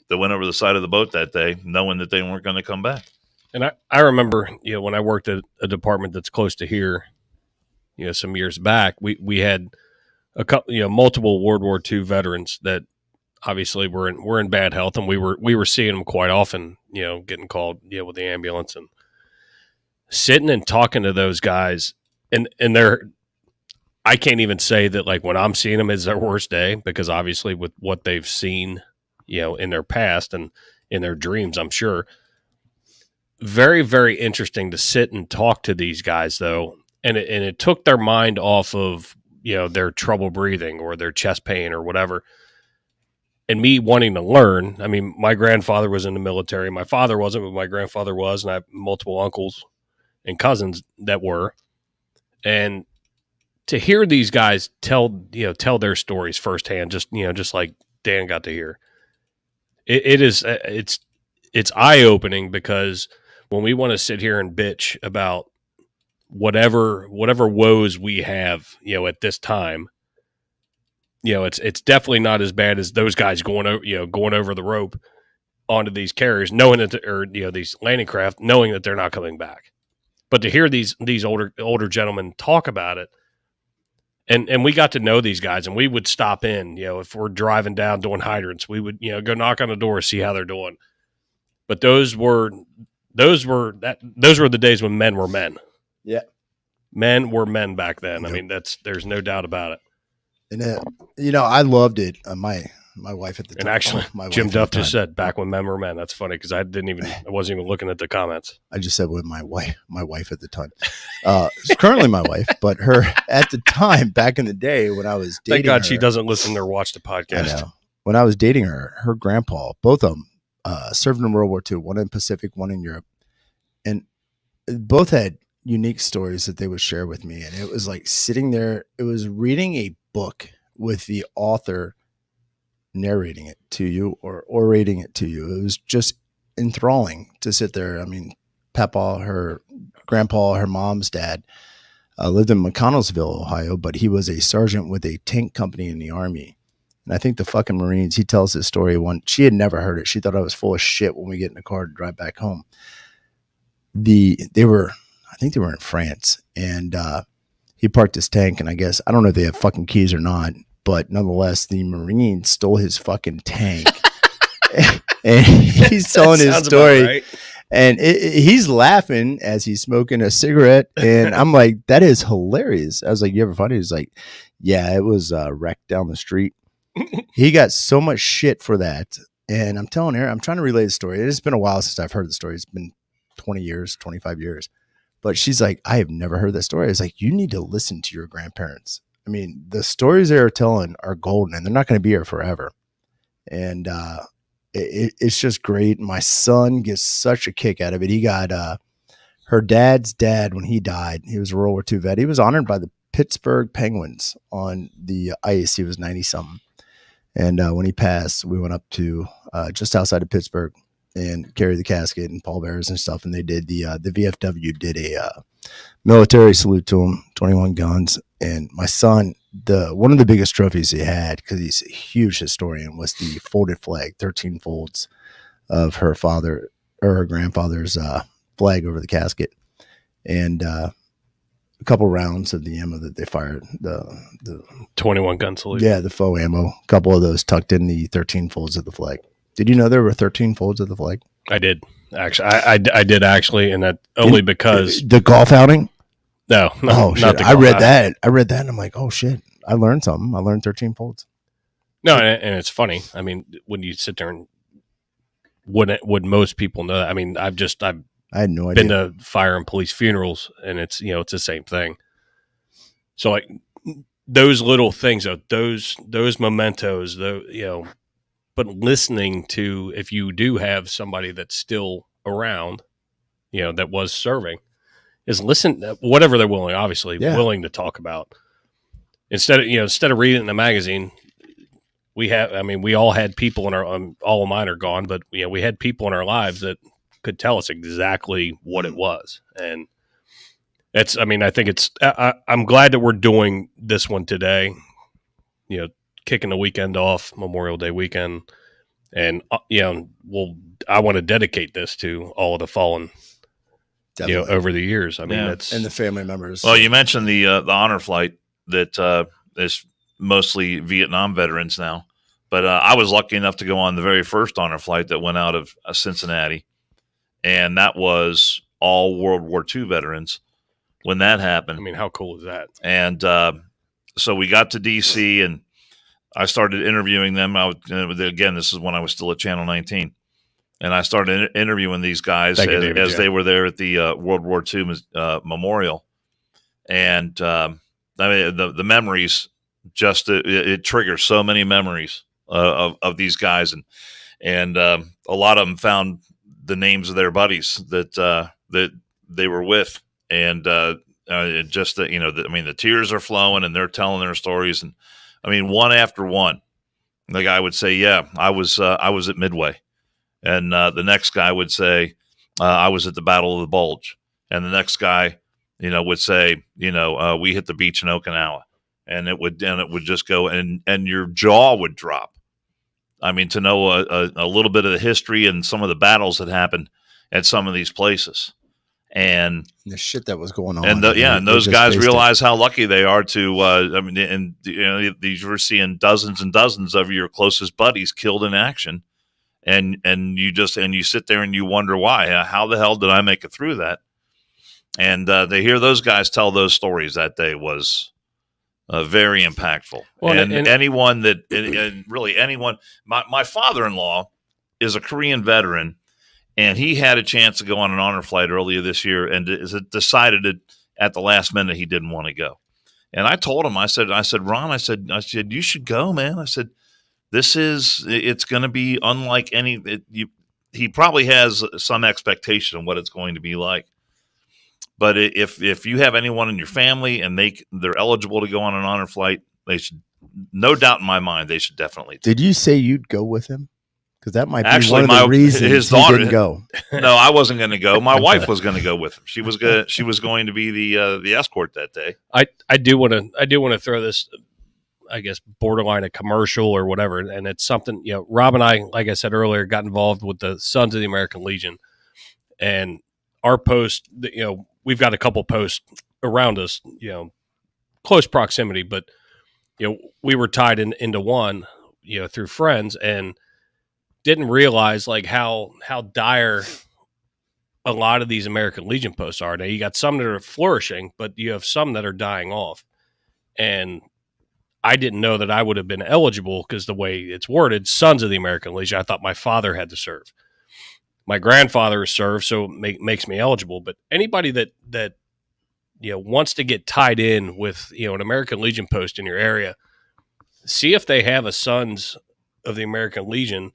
that went over the side of the boat that day, knowing that they weren't going to come back. And I remember, when I worked at a department that's close to here, some years back, we had a couple, multiple World War II veterans that obviously were in bad health, and we were seeing them quite often, getting called, with the ambulance, and sitting and talking to those guys, and I can't even say that, like, when I'm seeing them is their worst day, because obviously with what they've seen, in their past and in their dreams, I'm sure. Very, very interesting to sit and talk to these guys, though. And it took their mind off of, their trouble breathing or their chest pain or whatever. And me wanting to learn. I mean, my grandfather was in the military. My father wasn't, but my grandfather was. And I have multiple uncles and cousins that were. And to hear these guys tell their stories firsthand, just like Dan got to hear, it's eye opening, because when we want to sit here and bitch about whatever woes we have, at this time, it's definitely not as bad as those guys going over the rope onto these carriers, knowing that these landing craft, knowing that they're not coming back. But to hear these older gentlemen talk about it, and we got to know these guys, and we would stop in, if we're driving down doing hydrants, we would, go knock on the door, see how they're doing. But those were the days when men were men. Yeah. Men were men back then. Yep. I mean, there's no doubt about it. And I loved it. My wife at the time. And actually, Jim Duff just said back when men were men. That's funny, because I wasn't even looking at the comments. I just said with my wife at the time. It's currently my wife, but her at the time, back in the day when I was dating. Thank God her, she doesn't listen or watch the podcast. I know. When I was dating her grandpa, both of them served in World War II, one in Pacific, one in Europe, and both had unique stories that they would share with me. And it was like sitting there, it was reading a book with the author narrating it to you or orating it to you. It was just enthralling to sit there. I mean, Papa, her grandpa, her mom's dad, lived in McConnellsville, Ohio, but he was a sergeant with a tank company in the Army. And I think the fucking Marines, he tells this story she had never heard it. She thought I was full of shit when we get in the car to drive back home. I think they were in France, and he parked his tank, and I don't know if they have fucking keys or not, but nonetheless, the Marines stole his fucking tank. And he's telling his story, right? And he's laughing as he's smoking a cigarette. And I'm like, that is hilarious. I was like, you ever find it? He's like, yeah, it was wrecked down the street. He got so much shit for that. And I'm telling her, I'm trying to relay the story. It's been a while since I've heard the story. It's been 20 years, 25 years. But she's like, I have never heard that story. I was like, you need to listen to your grandparents. I mean, the stories they're telling are golden, and they're not going to be here forever. And it's just great. My son gets such a kick out of it. He got her dad's dad when he died. He was a World War II vet. He was honored by the Pittsburgh Penguins on the ice. He was 90-something. And when he passed, we went up to just outside of Pittsburgh and carried the casket and pallbearers and stuff. And they did the VFW did a military salute to him, 21 guns. And my son, one of the biggest trophies he had, because he's a huge historian, was the folded flag, 13 folds of her father or her grandfather's flag over the casket. And a couple rounds of the ammo that they fired, the 21 gun salute. Yeah, the faux ammo. A couple of those tucked in the 13 folds of the flag. Did you know there were 13 folds of the flag? I did. Actually, I did actually, and that only because the golf outing. No, not the I read that. I read that, and I'm like, oh shit! I learned something. I learned 13 folds. No, and it's funny. I mean, when you sit there and would most people know that? I mean, I had no idea. Been to fire and police funerals, and it's it's the same thing. So like those little things, those mementos, but listening to, if you do have somebody that's still around, that was serving, is listen, whatever they're obviously willing to talk about. Instead of reading in a magazine, we all had people in our, all of mine are gone, but we had people in our lives that could tell us exactly what it was. And I think I'm glad that we're doing this one today, kicking the weekend off, Memorial Day weekend. And, I want to dedicate this to all of the fallen, over the years. That's, and the family members. Well, you mentioned the honor flight that is mostly Vietnam veterans now, but I was lucky enough to go on the very first honor flight that went out of Cincinnati, and that was all World War II veterans when that happened. How cool is that? And so we got to D.C. and I started interviewing them. Again, this is when I was still at Channel 19. And I started interviewing these guys as they were there at the World War II memorial. And the memories, just it triggers so many memories of these guys. And a lot of them found the names of their buddies that they were with. And the tears are flowing and they're telling their stories. And one after one, the guy would say, yeah, I was at Midway. And the next guy would say, I was at the Battle of the Bulge. And the next guy, would say, we hit the beach in Okinawa. And it would just go, and your jaw would drop. To know a little bit of the history and some of the battles that happened at some of these places. And the shit that was going on. And those guys realize how lucky they are to, you're seeing dozens and dozens of your closest buddies killed in action. And you sit there and you wonder why. How the hell did I make it through that? And to hear those guys tell those stories that day was very impactful. Well, and anyone really anyone. My father-in-law is a Korean veteran, and he had a chance to go on an honor flight earlier this year, and decided at the last minute he didn't want to go. And I told him, I said, Ron, I said, you should go, man. I said, it's going to be unlike he probably has some expectation of what it's going to be like. But if you have anyone in your family and they're eligible to go on an honor flight, they should, no doubt in my mind, they should definitely. Did you say you'd go with him? Because that might be one of the reasons his daughter didn't go. No, I wasn't going to go. My wife was going to go with him. She was going to be the escort that day. I do want to throw this, I guess, borderline a commercial or whatever. And it's something, Rob and I, like I said earlier, got involved with the Sons of the American Legion. And our post, we've got a couple posts around us, close proximity, but, we were tied into one, through friends, and didn't realize like how dire a lot of these American Legion posts are. Now you got some that are flourishing, but you have some that are dying off. And I didn't know that I would have been eligible because the way it's worded, Sons of the American Legion, I thought my father had to serve. My grandfather served, so it makes me eligible. But anybody that wants to get tied in with an American Legion post in your area, see if they have a Sons of the American Legion.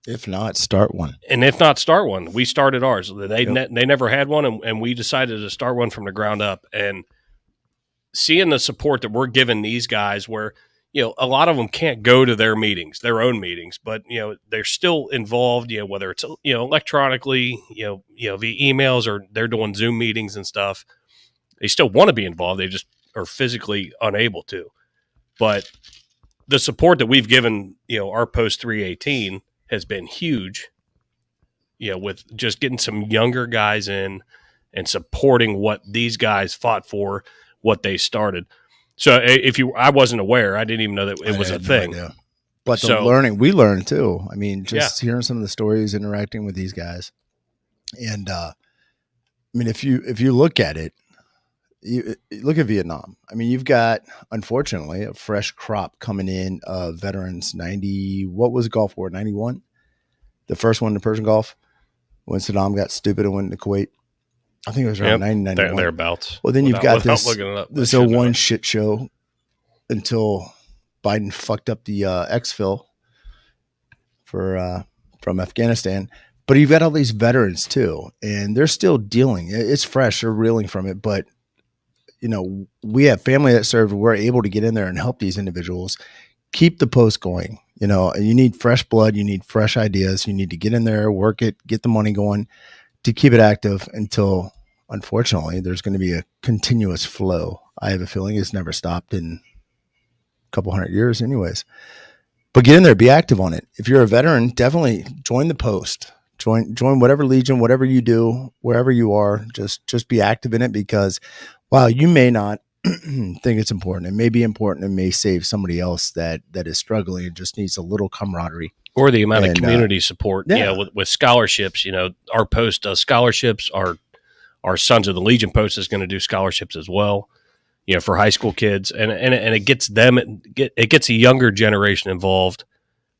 If not, start one. And if not, start one. We started ours. They never had one, and we decided to start one from the ground up. And seeing the support that we're giving these guys, where a lot of them can't go to their meetings, their own meetings, but they're still involved. Whether it's electronically, via emails, or they're doing Zoom meetings and stuff. They still want to be involved. They just are physically unable to. But the support that we've given, our Post 318 has been huge. With just getting some younger guys in and supporting what these guys fought for, what they started. So I wasn't aware. I didn't even know that it was a thing. No, but we learned too. Hearing some of the stories, interacting with these guys. And if you look at it, you look at Vietnam. You've got, unfortunately, a fresh crop coming in of veterans. 90, what was Gulf War? 91? The first one, the Persian Gulf, when Saddam got stupid and went to Kuwait. I think it was around 1991. Thereabouts. Well, then you've got this 01 shit show until Biden fucked up the exfil from Afghanistan. But you've got all these veterans too, and they're still dealing. It's fresh; they're reeling from it. But we have family that served. We're able to get in there and help these individuals keep the post going. You need fresh blood. You need fresh ideas. You need to get in there, work it, get the money going to keep it active until, unfortunately, there's going to be a continuous flow. I have a feeling it's never stopped in a couple 100 years anyways. But get in there, be active on it. If you're a veteran, definitely join the post. Join whatever legion, whatever you do, wherever you are, just be active in it, because while you may not think it's important, it may be important and may save somebody else that is struggling and just needs a little camaraderie. Or the amount of community support, with scholarships. Our post does scholarships. Our Sons of the Legion post is going to do scholarships as well, for high school kids. And it gets it gets a younger generation involved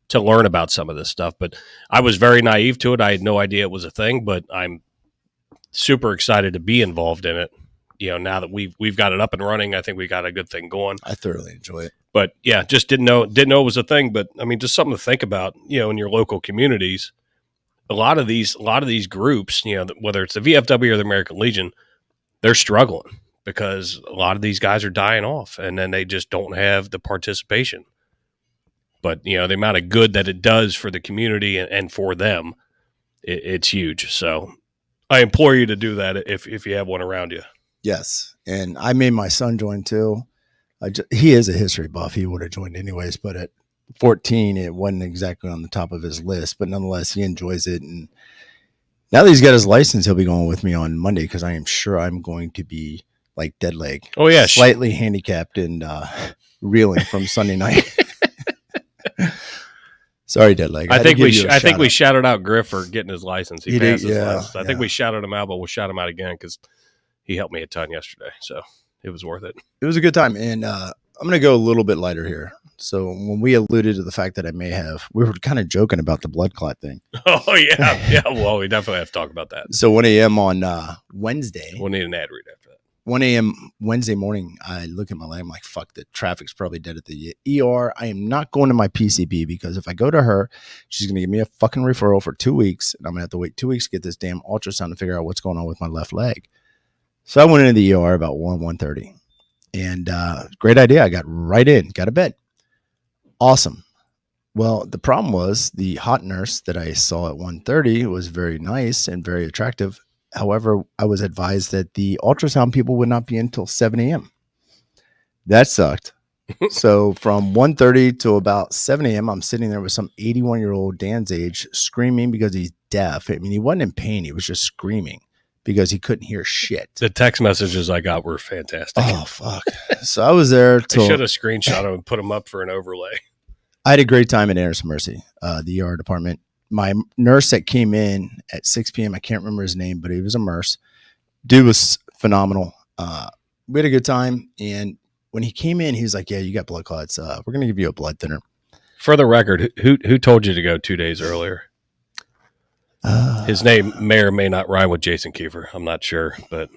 to learn about some of this stuff. But I was very naive to it. I had no idea it was a thing, but I'm super excited to be involved in it. Now that we've got it up and running, I think we got a good thing going. I thoroughly enjoy it. But yeah, just didn't know it was a thing. But I mean, just something to think about, in your local communities. A lot of these groups, whether it's the VFW or the American Legion, they're struggling because a lot of these guys are dying off, and then they just don't have the participation. But the amount of good that it does for the community and for them, it's huge. So I implore you to do that if you have one around you. Yes, and I made my son join too. He is a history buff. He would have joined anyways, but at 14, it wasn't exactly on the top of his list. But nonetheless, he enjoys it. And now that he's got his license, he'll be going with me on Monday, because I am sure I'm going to be like dead leg. Oh, yeah. Slightly handicapped and reeling from Sunday night. Sorry, dead leg. I think we shouted out Griff for getting his license. He passed his license. I think we shouted him out, but we'll shout him out again because he helped me a ton yesterday. So it was worth it. It was a good time. And I'm going to go a little bit lighter here. So when we alluded to the fact that we were kind of joking about the blood clot thing. Oh, yeah. Yeah. Well, we definitely have to talk about that. So 1 a.m. on Wednesday. We'll need an ad read after that. 1 a.m. Wednesday morning, I look at my leg. I'm like, fuck, the traffic's probably dead at the ER. I am not going to my PCB, because if I go to her, she's going to give me a fucking referral for 2 weeks. And I'm going to have to wait 2 weeks to get this damn ultrasound to figure out what's going on with my left leg. So I went into the ER about 1:30. And great idea. I got right in, got a bed. Awesome. Well, the problem was the hot nurse that I saw at 1:30 was very nice and very attractive. However, I was advised that the ultrasound people would not be in until 7 a.m. That sucked. So from 1:30 to about 7 a.m., I'm sitting there with some 81-year-old Dan's age screaming because he's deaf. I mean, he wasn't in pain. He was just screaming because he couldn't hear shit. The text messages I got were fantastic. Oh, fuck. So I was there till... I should have screenshot them and put them up for an overlay. I had a great time at Anderson Mercy, the ER department. My nurse that came in at 6 p.m., I can't remember his name, but he was a nurse. Dude was phenomenal. We had a good time. And when he came in, he was like, yeah, you got blood clots. We're going to give you a blood thinner. For the record, who told you to go 2 days earlier? His name may or may not rhyme with Jason Kiefer. I'm not sure, but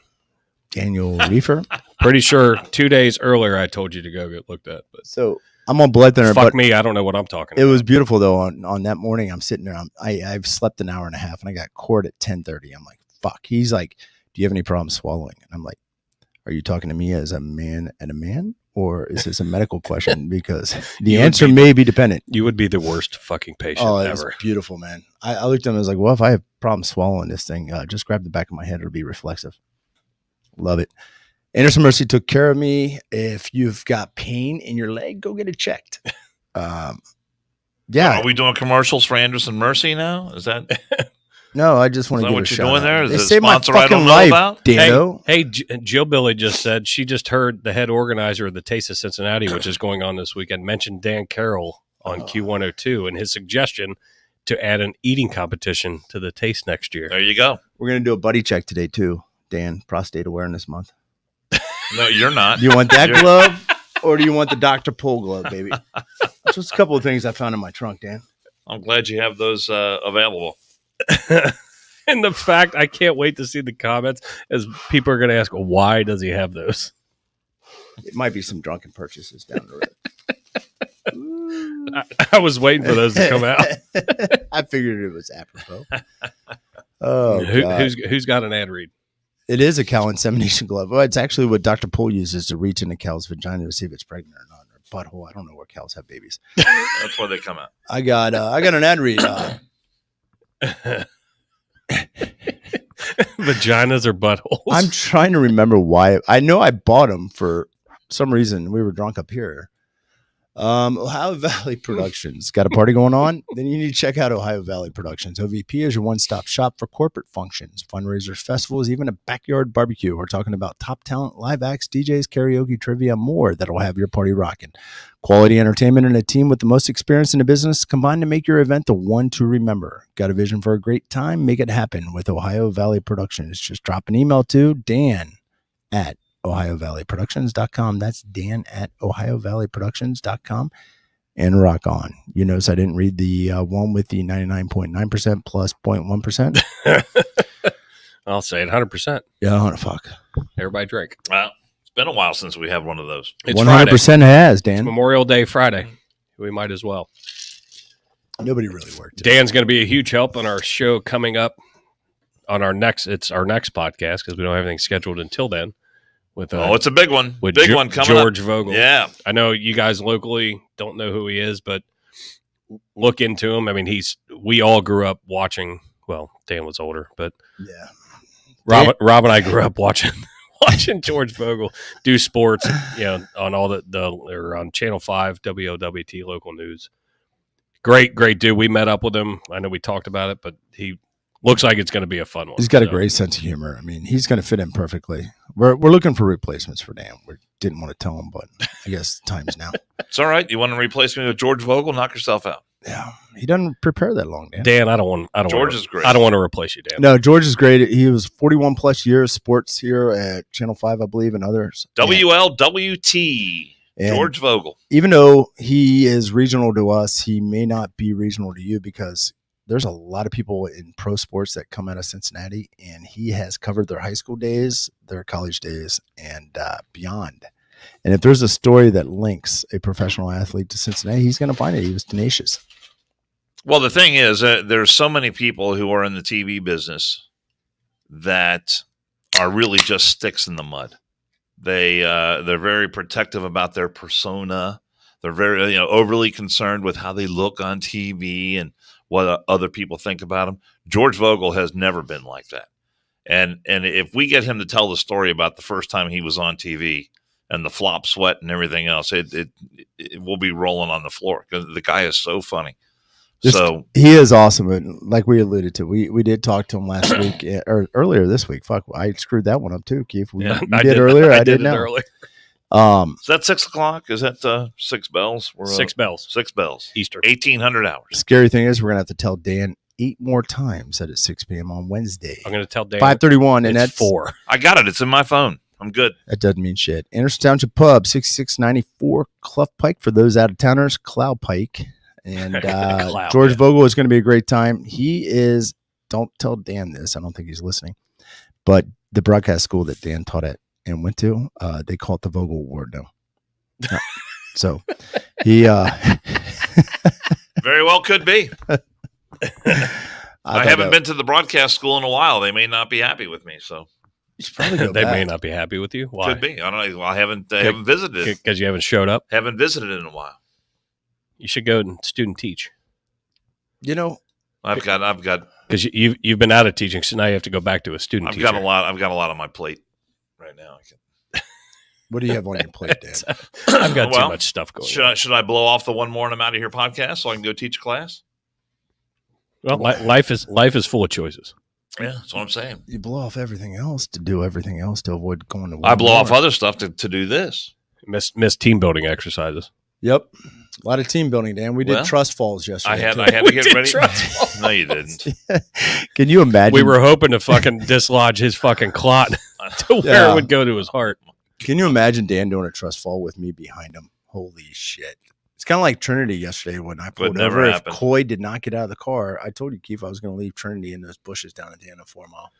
Daniel Reefer. Pretty sure 2 days earlier I told you to go get looked at. But so I'm on blood thinner. Fuck me, I don't know what I'm talking about. It was beautiful though. On that morning, I'm sitting there. I've slept an hour and a half, and I got court at 10:30. I'm like, fuck. He's like, do you have any problems swallowing? And I'm like, are you talking to me as a man and a man? Or is this a medical question? Because the answer may be dependent. You would be the worst fucking patient ever. It's beautiful, man. I looked at him and was like, well, if I have problems swallowing this thing, just grab the back of my head. It'll be reflexive. Love it. Anderson Mercy took care of me. If you've got pain in your leg, go get it checked. Yeah. Are we doing commercials for Anderson Mercy now? Is that... No, I just want to give what a you're shout doing out. there? Is they it a saved my sponsor I fucking don't know life, about? Dano. Hey, Jill Billy just said she just heard the head organizer of the Taste of Cincinnati, which is going on this weekend, mention Dan Carroll on Q102 and his suggestion to add an eating competition to the Taste next year. There you go. We're going to do a buddy check today too, Dan. Prostate Awareness Month. No, you're not. Do you want that glove or do you want the Dr. Pull glove, baby? That's just a couple of things I found in my trunk, Dan. I'm glad you have those available. And the fact, I can't wait to see the comments as people are going to ask, why does he have those? It might be some drunken purchases down the road. I was waiting for those to come out. I figured it was apropos. Oh, Who's got an ad read? it is a cow insemination glove. Well, it's actually what Dr. Poole uses to reach into cow's vagina to see if it's pregnant or not, or butthole. I don't know where cows have babies. That's where they come out. I got an ad read. Vaginas or buttholes? I'm trying to remember why. I know I bought them for some reason. We were drunk up here. Ohio Valley Productions got a party going on. Then you need to check out Ohio Valley Productions. OVP is your one-stop shop for corporate functions, fundraisers, festivals, even a backyard barbecue. We're talking about top talent, live acts, DJs, karaoke, trivia, more that'll have your party rocking. Quality entertainment and a team with the most experience in the business combined to make your event the one to remember. Got a vision for a great time? Make it happen with Ohio Valley Productions. Just drop an email to Dan@OhioValleyProductions.com. That's Dan@OhioValleyProductions.com. And rock on. You notice I didn't read the one with the 99.9% plus 0.1%. I'll say it 100%. Yeah, fuck. Everybody drink. Well, it's been a while since we have one of those. It's 100% Friday. has, It's Dan. Memorial Day Friday. We might as well. Nobody really worked. Today. Dan's going to be a huge help on our show coming up on our next podcast because we don't have anything scheduled until then. With It's a big one. With Big one coming George up. Vogel. Yeah. I know you guys locally don't know who he is, but look into him. I mean, we all grew up watching. Well, Dan was older, but Yeah. Rob and I grew up watching George Vogel do sports. On all or on Channel 5 WOWT local news. Great dude. We met up with him. I know we talked about it, but he looks like it's going to be a fun one. He's got a great sense of humor. I mean, he's going to fit in perfectly. We're looking for replacements for Dan. We didn't want to tell him, but I guess the time's now. It's all right. You want to replace me with George Vogel? Knock yourself out. Yeah, he doesn't prepare that long, Dan. Dan, George is great. I don't want to replace you, Dan. No, George is great. He was 41 plus years sports here at Channel 5, I believe, and others. WLWT. And George Vogel. even though he is regional to us, he may not be regional to you because there's a lot of people in pro sports that come out of Cincinnati, and he has covered their high school days, their college days, and beyond. And if there's a story that links a professional athlete to Cincinnati, he's going to find it. He was tenacious. Well, the thing is, there's so many people who are in the TV business that are really just sticks in the mud. They're very protective about their persona. They're very overly concerned with how they look on TV and what other people think about them. George Vogel has never been like that. And if we get him to tell the story about the first time he was on TV and the flop sweat and everything else, it will be rolling on the floor because the guy is so funny. He is awesome. And like we alluded to, we did talk to him last week or earlier this week. Fuck, I screwed that one up too, Keith. You did earlier. I did now. Earlier. Is that 6 o'clock? Is that 6 bells? 6 bells. 6 bells. Eastern. 1,800 hours. Scary thing is we're going to have to tell Dan 8 more times that it's 6 p.m. on Wednesday. I'm going to tell Dan 5:31, and that's 4. I got it. It's in my phone. I'm good. That doesn't mean shit. Anderson Township Pub, 6694 Clough Pike for those out of towners. Clough Pike. And George Vogel is going to be a great time. He is, don't tell Dan this, I don't think he's listening, but the broadcast school that Dan taught at and went to, they call it the Vogel Award now. So he very well could be. I haven't been to the broadcast school in a while. They may not be happy with me, so you should probably go they back. may not be happy with you. Why? Could be. I don't know. I haven't visited because you haven't showed up. Haven't visited in a while. You should go and student teach. I've got because you've been out of teaching, so now you have to go back to a student. I've got a lot on my plate right now. What do you have on your plate, Dan? I've got too much stuff going on. Should I blow off the one more and I'm out of here podcast so I can go teach a class? Well, life is full of choices. Yeah, that's what I'm saying. You blow off everything else to do everything else to avoid going to. I blow off other stuff to do this. Miss team building exercises. Yep. A lot of team building, Dan. We did trust falls yesterday. I had to get ready. No, you didn't. Can you imagine? We were hoping to fucking dislodge his fucking clot to where it would go to his heart. Can you imagine Dan doing a trust fall with me behind him? Holy shit. It's kind of like Trinity yesterday when I pulled over. If Coy did not get out of the car, I told you, Keith, I was going to leave Trinity in those bushes down at the end of 4 Mile.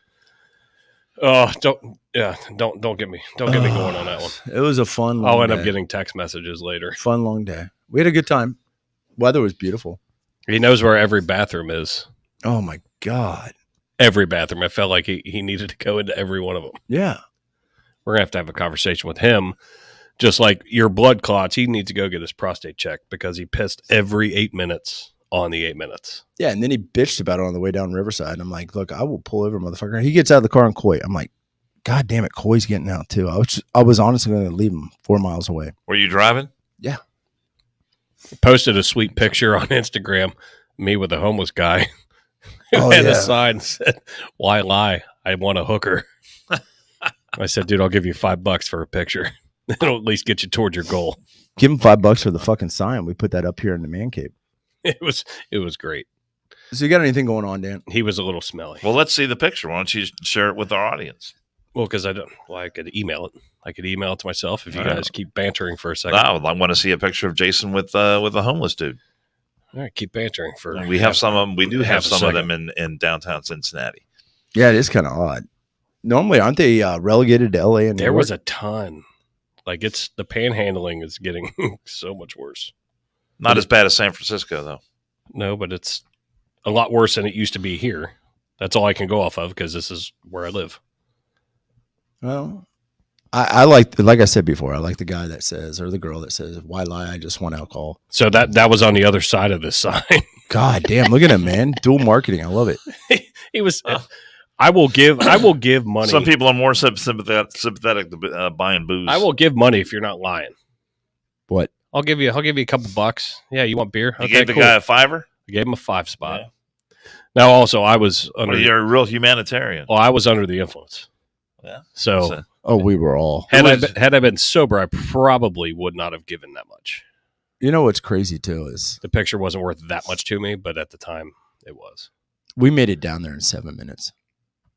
Oh, don't get me going on that one. It was a fun long I'll end day. up getting text messages later. Fun long day. We had a good time. Weather was beautiful. He knows where every bathroom is. Oh my God. Every bathroom. I felt like he needed to go into every one of them. Yeah. We're going to have a conversation with him. Just like your blood clots, he needs to go get his prostate checked because he pissed every 8 minutes on the 8 minutes. Yeah. And then he bitched about it on the way down Riverside. I'm like, look, I will pull over, motherfucker. He gets out of the car and Coy. I'm like, God damn it. Coy's getting out too. I was honestly going to leave him 4 miles away. Were you driving? Yeah. Posted a sweet picture on Instagram, me with a homeless guy who had a sign that said, "Why lie? I want a hooker." I said, dude, I'll give you $5 for a picture. It'll at least get you toward your goal. Give him $5 for the fucking sign. We put that up here in the man cave. It was great. So you got anything going on, Dan? He was a little smelly. Well, let's see the picture. Why don't you share it with our audience? Well, because I could email it. I could email it to myself if you guys keep bantering for a second. No, I want to see a picture of Jason with a homeless dude. All right, keep bantering for. We have some of them. We do have some of second. them in downtown Cincinnati. Yeah, it is kind of odd. Normally, aren't they relegated to LA? And There was a ton. Like the panhandling is getting so much worse. Not as bad as San Francisco, though. No, but it's a lot worse than it used to be here. That's all I can go off of because this is where I live. Well, I like I said before, I like the guy that says, or the girl that says, "Why lie? I just want alcohol." So that was on the other side of this sign. God damn, look at him, man! Dual marketing, I love it. He was. I will give money. Some people are more sympathetic to buying booze. I will give money if you're not lying. What? I'll give you a couple bucks. Yeah, you want beer? You gave the guy a $5? I gave him a 5 spot. Yeah. Now, also, I was under. Well, you're a real humanitarian. Well, I was under the influence. Yeah. So we were all. Had I been sober, I probably would not have given that much. You know what's crazy too is the picture wasn't worth that much to me, but at the time, it was. We made it down there in 7 minutes,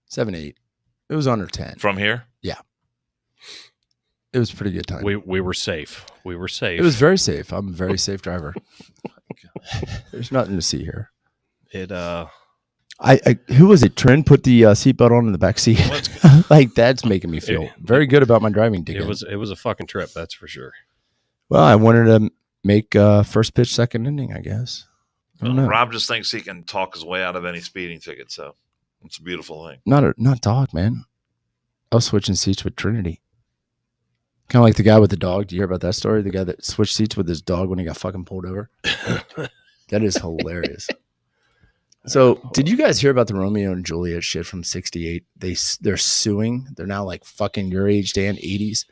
7, 8. It was under 10 from here. Yeah, it was a pretty good time. We were safe. We were safe. It was very safe. I'm a very safe driver. There's nothing to see here. It who was it? Trent put the seatbelt on in the back seat. Like that's making me feel very good about my driving ticket. It was a fucking trip, that's for sure. Well, I wanted to make first pitch, second inning, I guess. I don't know. Rob just thinks he can talk his way out of any speeding ticket, so it's a beautiful thing. Not dog, man. I was switching seats with Trinity. Kind of like the guy with the dog. Do you hear about that story? The guy that switched seats with his dog when he got fucking pulled over. That is hilarious. So, did you guys hear about the Romeo and Juliet shit from '68? They're suing. They're now like fucking your age, Dan, 80s,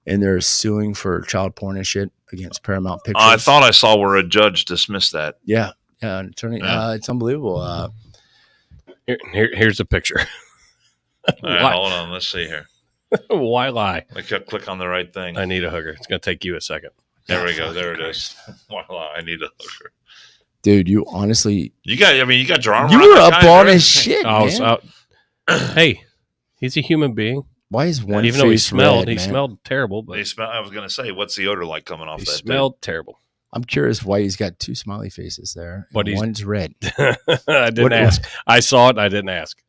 and they're suing for child porn and shit against Paramount Pictures. I thought I saw where a judge dismissed that. Yeah, an attorney. Yeah. It's unbelievable. Here's a picture. All right, hold on. Let's see here. Why lie? I kept click on the right thing. I need a hooker. It's gonna take you a second. There we go. There it is. Why lie? I need a hooker. Dude, you honestly, you got your arm. You were up on his shit, man. Hey, he's a human being. Why is one? Even though he smelled terrible. But I was going to say, what's the odor like coming off? He that smelled terrible. I'm curious why he's got 2 smiley faces there. But one's red. I didn't ask. I saw it. And I didn't ask.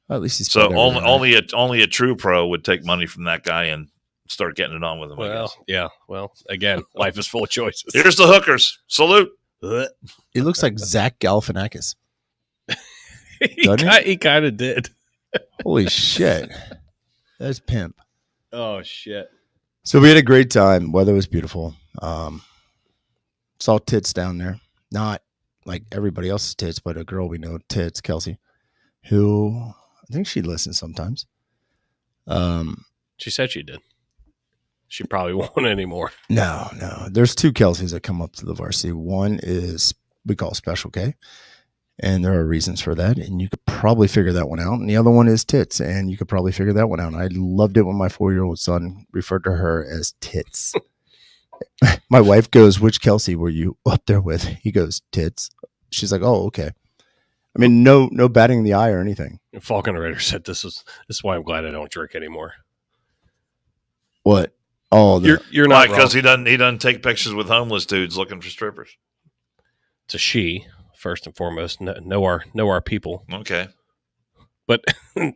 Well, at least he's so only a true pro would take money from that guy and start getting it on with him. Well, yeah. Well, again, life is full of choices. Here's the hookers. Salute. He looks like Zach Galifianakis. He kind of did. Holy shit. That's pimp. Oh, shit. So we had a great time. Weather was beautiful. Saw tits down there. Not like everybody else's tits, but a girl we know, Tits, Kelsey, who I think she listens sometimes. She said she did. She probably won't anymore. No. There's 2 Kelseys that come up to the varsity. One is we call Special K, and there are reasons for that, and you could probably figure that one out. And the other one is Tits, and you could probably figure that one out. I loved it when my 4-year-old son referred to her as Tits. My wife goes, "Which Kelsey were you up there with?" He goes, "Tits." She's like, "Oh, okay." I mean, no batting the eye or anything. Falcon Raider said, "This is why I'm glad I don't drink anymore." What? Oh, you're not because he doesn't take pictures with homeless dudes looking for strippers. It's a she first and foremost. Know our people. Okay, but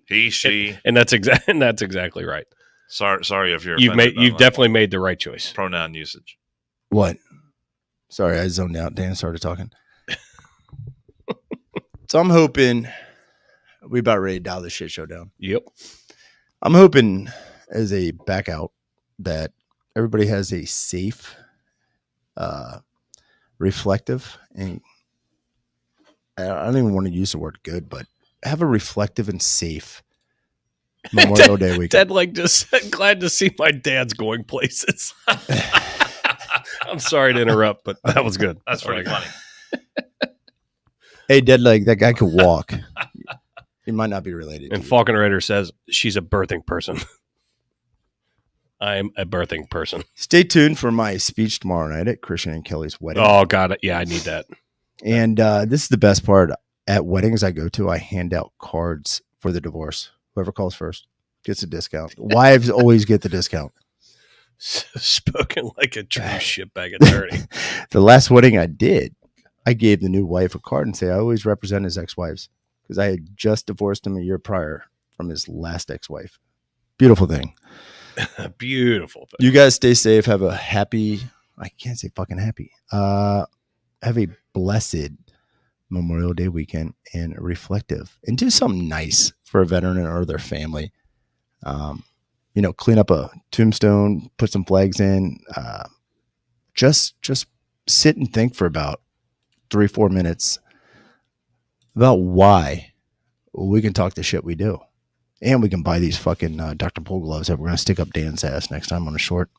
he, she, and that's exactly right. Sorry if you're you've definitely made the right choice. Pronoun usage. What? Sorry, I zoned out. Dan started talking. So I'm hoping we about ready to dial this shit show down. Yep. I'm hoping as a back out that everybody has a safe, reflective, and I don't even want to use the word good, but have a reflective and safe Memorial Day weekend. Dad, like, just glad to see my dad's going places. I'm sorry to interrupt, but that was good. That's pretty funny. Hey, Deadleg, that guy could walk. He might not be related. And Falcon Raider says she's a birthing person. I'm a birthing person. Stay tuned for my speech tomorrow night at Christian and Kelly's wedding. Oh, got it. Yeah, I need that. And this is the best part. At weddings I go to, I hand out cards for the divorce. Whoever calls first gets a discount. Wives always get the discount. Spoken like a true shitbag attorney. The last wedding I did, I gave the new wife a card and say, I always represent his ex-wives because I had just divorced him a year prior from his last ex-wife. Beautiful thing. Beautiful thing. You guys stay safe. Have a happy, I can't say fucking happy. Have a blessed Memorial Day weekend and reflective and do something nice for a veteran or their family. Clean up a tombstone, put some flags in, just sit and think for about 3-4 minutes about why we can talk the shit we do. And we can buy these fucking Dr. Pull gloves that we're going to stick up Dan's ass next time on a short.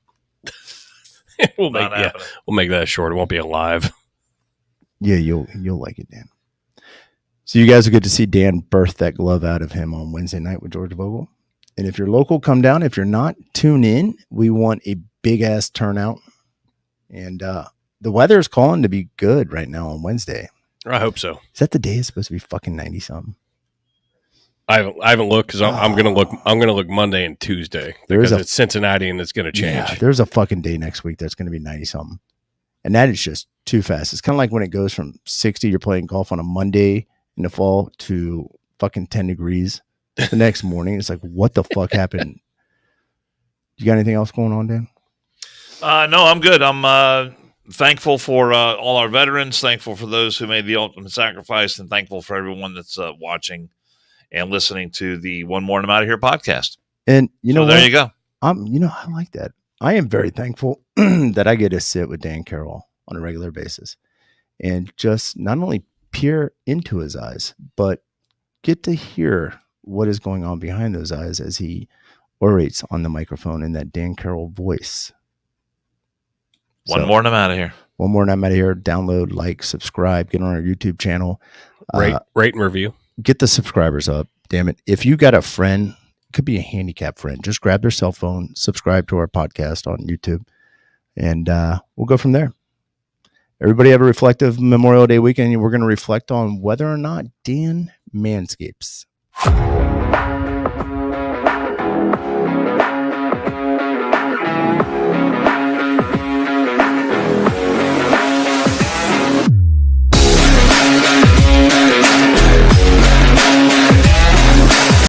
we'll make that short. It won't be a live. Yeah, you'll like it, Dan. So you guys will get to see Dan birth that glove out of him on Wednesday night with George Vogel. And if you're local, come down. If you're not, tune in. We want a big ass turnout. And the weather is calling to be good right now on Wednesday. I hope so. Is that the day it's supposed to be fucking 90 something? I haven't looked because I'm gonna look. I'm gonna look Monday and Tuesday because it's Cincinnati and it's gonna change. Yeah, there's a fucking day next week that's gonna be 90 something, and that is just too fast. It's kind of like when it goes from 60, you're playing golf on a Monday in the fall, to fucking 10 degrees the next morning. It's like, what the fuck happened? You got anything else going on, Dan? No, I'm good. I'm thankful for all our veterans, thankful for those who made the ultimate sacrifice, and thankful for everyone that's watching and listening to the One More and I'm Out of Here podcast. And you know, there you go. I like that. I am very thankful that I get to sit with Dan Carroll on a regular basis and just not only peer into his eyes, but get to hear what is going on behind those eyes as he orates on the microphone in that Dan Carroll voice. One more and I'm out of here. One more and I'm out of here. Download, like, subscribe, get on our YouTube channel. Rate and review. Get the subscribers up. Damn it. If you got a friend, it could be a handicapped friend, just grab their cell phone, subscribe to our podcast on YouTube, and we'll go from there. Everybody have a reflective Memorial Day weekend. We're going to reflect on whether or not Dan manscapes.